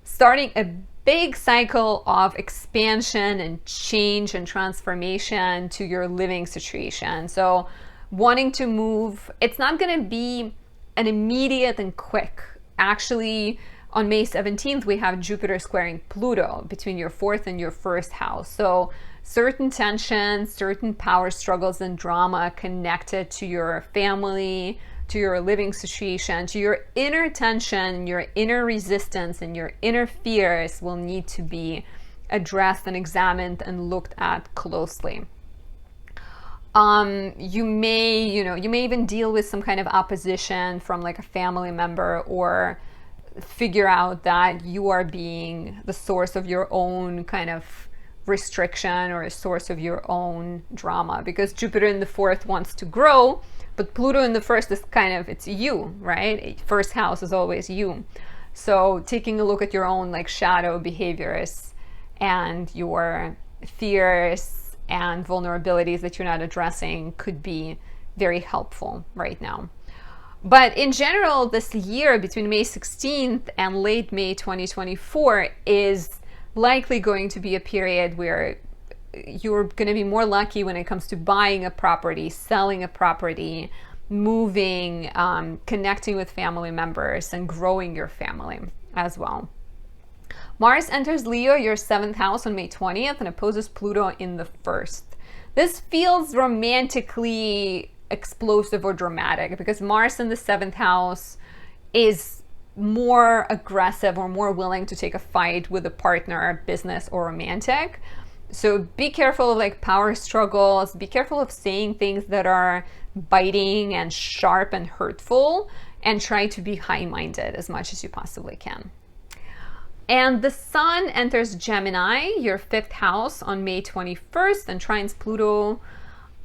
starting a big cycle of expansion and change and transformation to your living situation. So wanting to move, it's not going to be an immediate and quick. Actually, on May 17th, we have Jupiter squaring Pluto between your 4th and your 1st house. So certain tensions, certain power struggles and drama connected to your family, to your living situation, to your inner tension, your inner resistance, and your inner fears will need to be addressed and examined and looked at closely. You may even deal with some kind of opposition from like a family member, or figure out that you are being the source of your own kind of restriction or a source of your own drama, because Jupiter in the 4th wants to grow, but Pluto in the 1st is kind of, it's you, right? 1st house is always you. So taking a look at your own like shadow behaviors and your fears and vulnerabilities that you're not addressing could be very helpful right now. But in general, this year between May 16th and late May 2024 is likely going to be a period where you're going to be more lucky when it comes to buying a property, selling a property, moving, connecting with family members, and growing your family as well. Mars enters Leo, your 7th house, on May 20th and opposes Pluto in the 1st. This feels romantically explosive or dramatic, because Mars in the 7th house is more aggressive or more willing to take a fight with a partner, business or romantic. So be careful of like power struggles, be careful of saying things that are biting and sharp and hurtful, and try to be high-minded as much as you possibly can. And the Sun enters Gemini, your 5th house, on May 21st and trines Pluto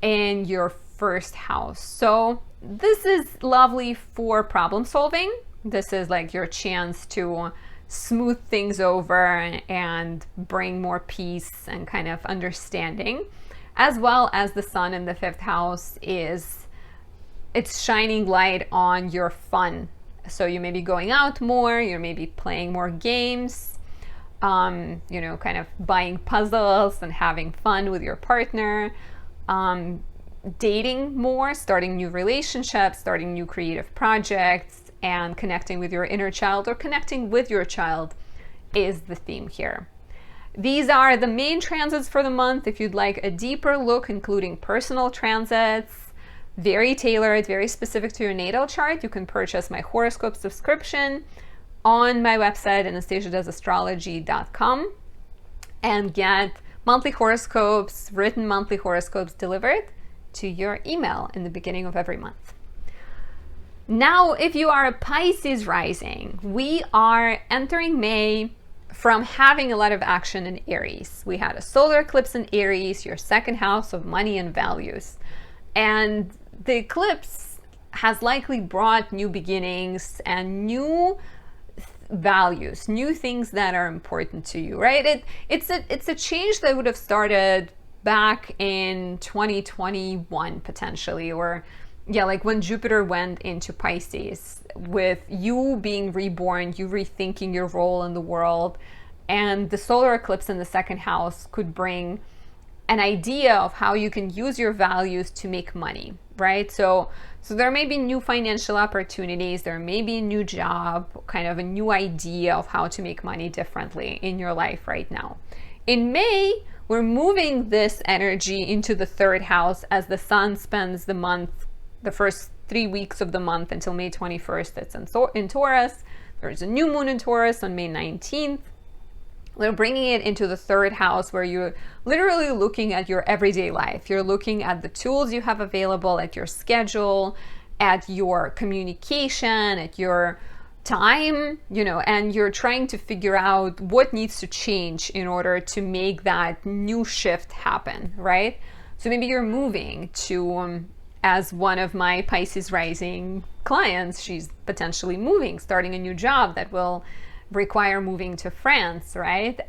in your 1st house. So this is lovely for problem solving. This is like your chance to smooth things over and bring more peace and kind of understanding, as well as the Sun in the 5th house it's shining light on your fun. So you may be going out more, you may be playing more games, kind of buying puzzles and having fun with your partner, dating more, starting new relationships, starting new creative projects, and connecting with your inner child or connecting with your child is the theme here. These are the main transits for the month. If you'd like a deeper look, including personal transits, very tailored, very specific to your natal chart, you can purchase my horoscope subscription on my website, anastasiadoesastrology.com, and get monthly horoscopes, written monthly horoscopes delivered to your email in the beginning of every month. Now, if you are a Pisces rising, we are entering May from having a lot of action in Aries. We had a solar eclipse in Aries, your 2nd house of money and values. And the eclipse has likely brought new beginnings and new values, new things that are important to you, right? It's a change that would have started back in 2021 potentially, or like when Jupiter went into Pisces, with you being reborn, you rethinking your role in the world, and the solar eclipse in the 2nd house could bring an idea of how you can use your values to make money, right? So there may be new financial opportunities, there may be a new job, kind of a new idea of how to make money differently in your life right now. In May, we're moving this energy into the third house as the sun spends the month, the first 3 weeks of the month until May 21st. It's in Taurus. There's a new moon in Taurus on May 19th. We're bringing it into the third house where you're literally looking at your everyday life. You're looking at the tools you have available, at your schedule, at your communication, at your time, and you're trying to figure out what needs to change in order to make that new shift happen, right? So maybe you're moving to, as one of my Pisces rising clients, she's potentially moving, starting a new job that will require moving to France, right?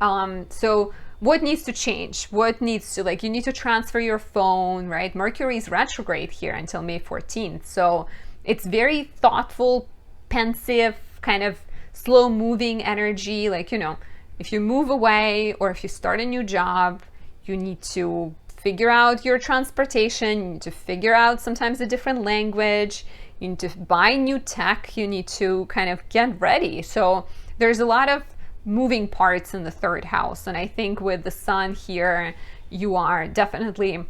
So what needs to change? What needs to, you need to transfer your phone, right? Mercury's retrograde here until May 14th. So it's very thoughtful, pensive, kind of slow moving energy. If you move away or if you start a new job, you need to figure out your transportation. You need to figure out sometimes a different language. You need to buy new tech. You need to kind of get ready. So there's a lot of moving parts in the third house. And I think with the sun here, you are definitely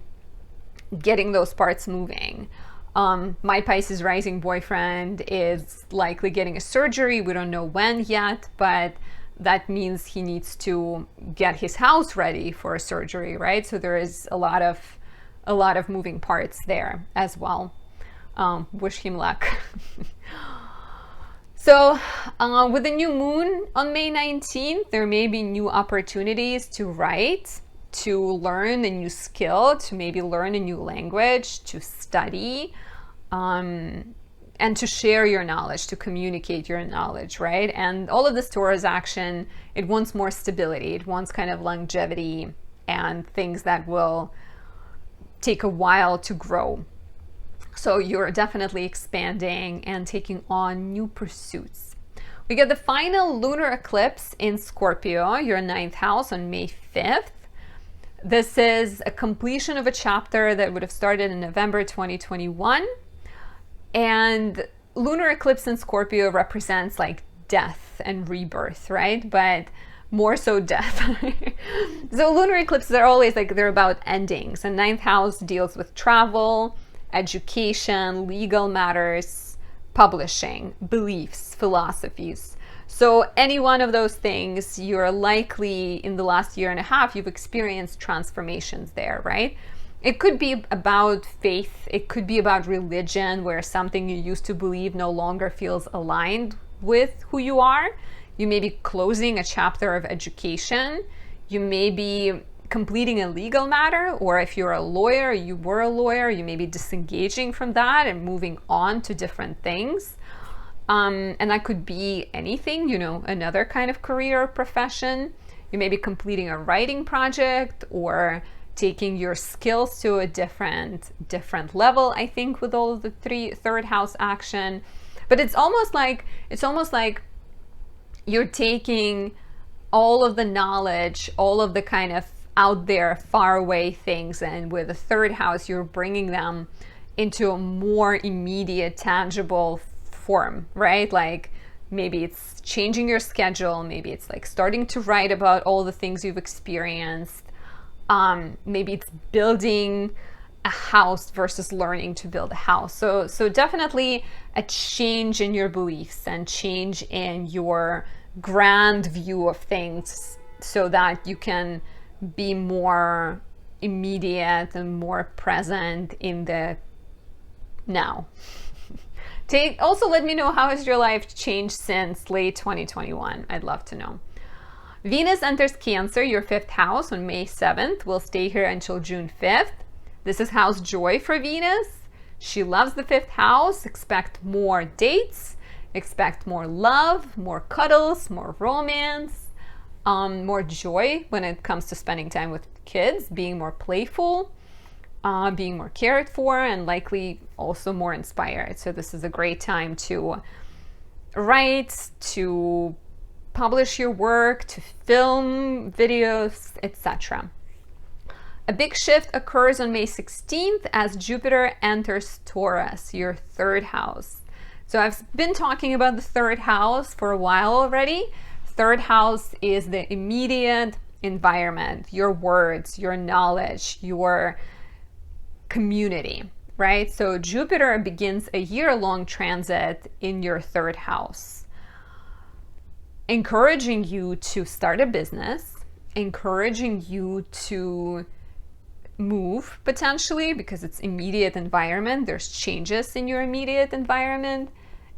getting those parts moving. My Pisces rising boyfriend is likely getting a surgery. We don't know when yet, but that means he needs to get his house ready for a surgery, right? So there is a lot of moving parts there as well. Wish him luck. So with the new moon on May 19th, there may be new opportunities to write, to learn a new skill, to maybe learn a new language, to study, and to share your knowledge, to communicate your knowledge, right? And all of this Taurus action, it wants more stability. It wants kind of longevity and things that will take a while to grow. So you're definitely expanding and taking on new pursuits. We get the final lunar eclipse in Scorpio, your 9th house, on May 5th. This is a completion of a chapter that would have started in November 2021. And lunar eclipse in Scorpio represents death and rebirth, right? But more so death. So lunar eclipses are always they're about endings. And 9th house deals with travel, education, legal matters, publishing, beliefs, philosophies. So any one of those things, you're likely in the last year and a half, you've experienced transformations there, right? It could be about faith. It could be about religion, where something you used to believe no longer feels aligned with who you are. You may be closing a chapter of education. You may be completing a legal matter, or if you're a lawyer, you were a lawyer, you may be disengaging from that and moving on to different things. And that could be anything, another kind of career or profession. You may be completing a writing project or taking your skills to a different level, I think, with all of the third house action. But it's almost like you're taking all of the knowledge, all of the kind of out there, far away things, and with the third house, you're bringing them into a more immediate, tangible form, right? Maybe it's changing your schedule. Maybe it's starting to write about all the things you've experienced. Maybe it's building a house versus learning to build a house. So definitely a change in your beliefs and change in your grand view of things so that you can be more immediate and more present in the now. Also let me know, how has your life changed since late 2021? I'd love to know. Venus enters Cancer, your 5th house, on May 7th. Will stay here until June 5th. This is house joy for Venus. She loves the 5th house. Expect more dates. Expect more love, more cuddles, more romance, more joy when it comes to spending time with kids, being more playful, being more cared for, and likely also more inspired. So this is a great time to write, to publish your work, to film videos, etc. A big shift occurs on May 16th as Jupiter enters Taurus, your 3rd house. So I've been talking about the 3rd house for a while already. 3rd house is the immediate environment, your words, your knowledge, your community, right? So Jupiter begins a year-long transit in your third house, encouraging you to start a business, encouraging you to move potentially because it's immediate environment. There's changes in your immediate environment,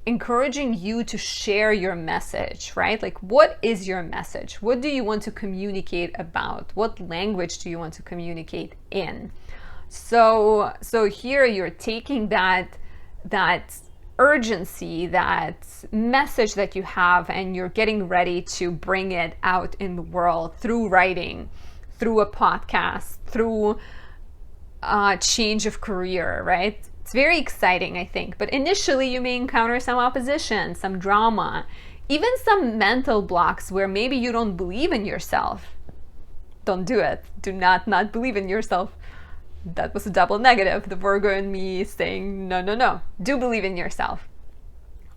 encouraging you to share your message, right? Like, what is your message? What do you want to communicate about? What language do you want to communicate in? So here you're taking that urgency, that message that you have, and you're getting ready to bring it out in the world through writing, through a podcast, through a change of career, right? It's very exciting, I think. But initially you may encounter some opposition, some drama, even some mental blocks where maybe you don't believe in yourself. Don't do it. Do not believe in yourself. That was a double negative. The Virgo in me saying, no. Do believe in yourself.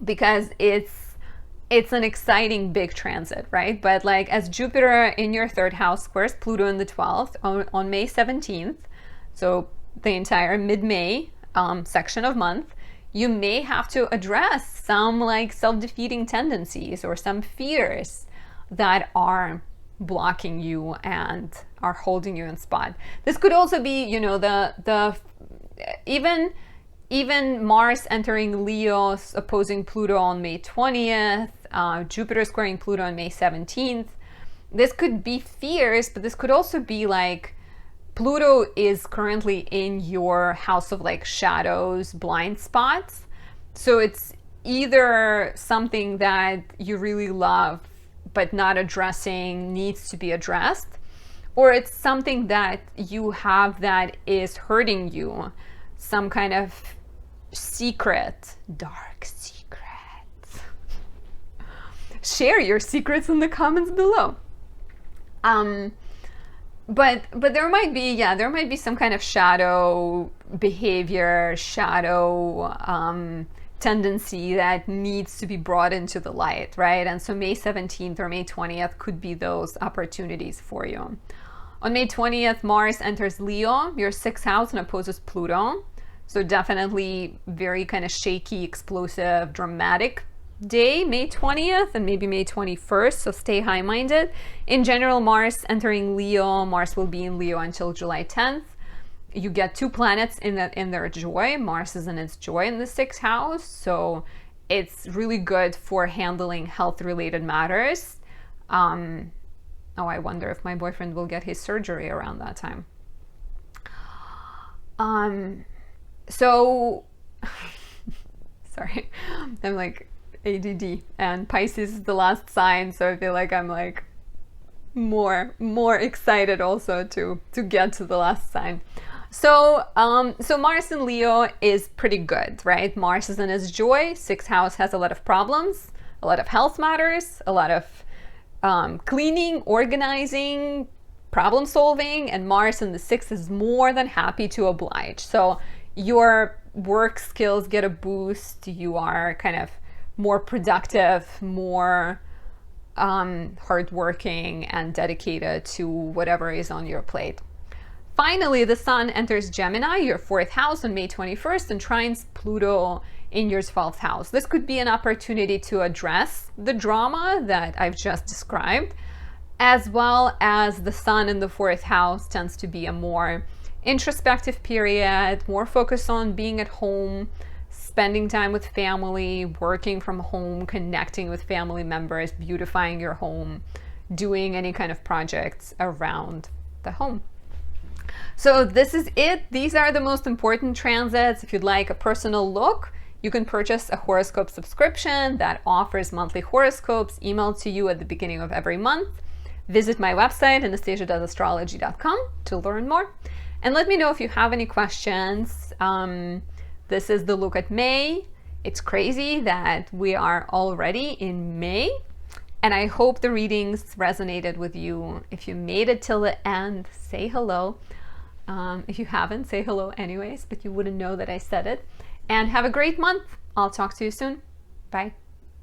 Because it's an exciting big transit, right? But like, as Jupiter in your third house squares Pluto in the 12th on May 17th, so the entire mid-May section of month, you may have to address some like self-defeating tendencies or some fears that are blocking you and are holding you in spot. This could also be, you know, even Mars entering Leo, opposing Pluto on May 20th, Jupiter squaring Pluto on May 17th. This could be fears, but this could also be like Pluto is currently in your house of like shadows, blind spots. So it's either something that you really love but not addressing, needs to be addressed, or it's something that you have that is hurting you, some kind of secret, dark secret. Share your secrets in the comments below. But there might be some kind of shadow behavior, shadow tendency that needs to be brought into the light, right? And so May 17th or May 20th could be those opportunities for you. On May 20th, Mars enters Leo, your 6th house, and opposes Pluto. So definitely very kind of shaky, explosive, dramatic day, May 20th and maybe May 21st. So stay high-minded. In general, Mars entering Leo, Mars will be in Leo until July 10th. You get two planets in their joy. Mars is in its joy in the 6th house. So it's really good for handling health-related matters. Oh, I wonder if my boyfriend will get his surgery around that time. So, sorry, I'm like ADD, and Pisces is the last sign. So I feel like I'm like more excited also to get to the last sign. So Mars in Leo is pretty good, right? Mars is in its joy. 6th house has a lot of problems, a lot of health matters, a lot of cleaning, organizing, problem solving, and Mars in the 6th is more than happy to oblige. So your work skills get a boost. You are kind of more productive, more hardworking and dedicated to whatever is on your plate. Finally, the Sun enters Gemini, your 4th house, on May 21st and trines Pluto in your 12th house. This could be an opportunity to address the drama that I've just described, as well as the Sun in the 4th house tends to be a more introspective period, more focused on being at home, spending time with family, working from home, connecting with family members, beautifying your home, doing any kind of projects around the home. So this is it. These are the most important transits. If you'd like a personal look, you can purchase a horoscope subscription that offers monthly horoscopes emailed to you at the beginning of every month. Visit my website, anastasiadoesastrology.com, to learn more. And let me know if you have any questions. This is the look at May. It's crazy that we are already in May. And I hope the readings resonated with you. If you made it till the end, say hello. If you haven't, say hello anyways, but you wouldn't know that I said it. And have a great month. I'll talk to you soon. Bye.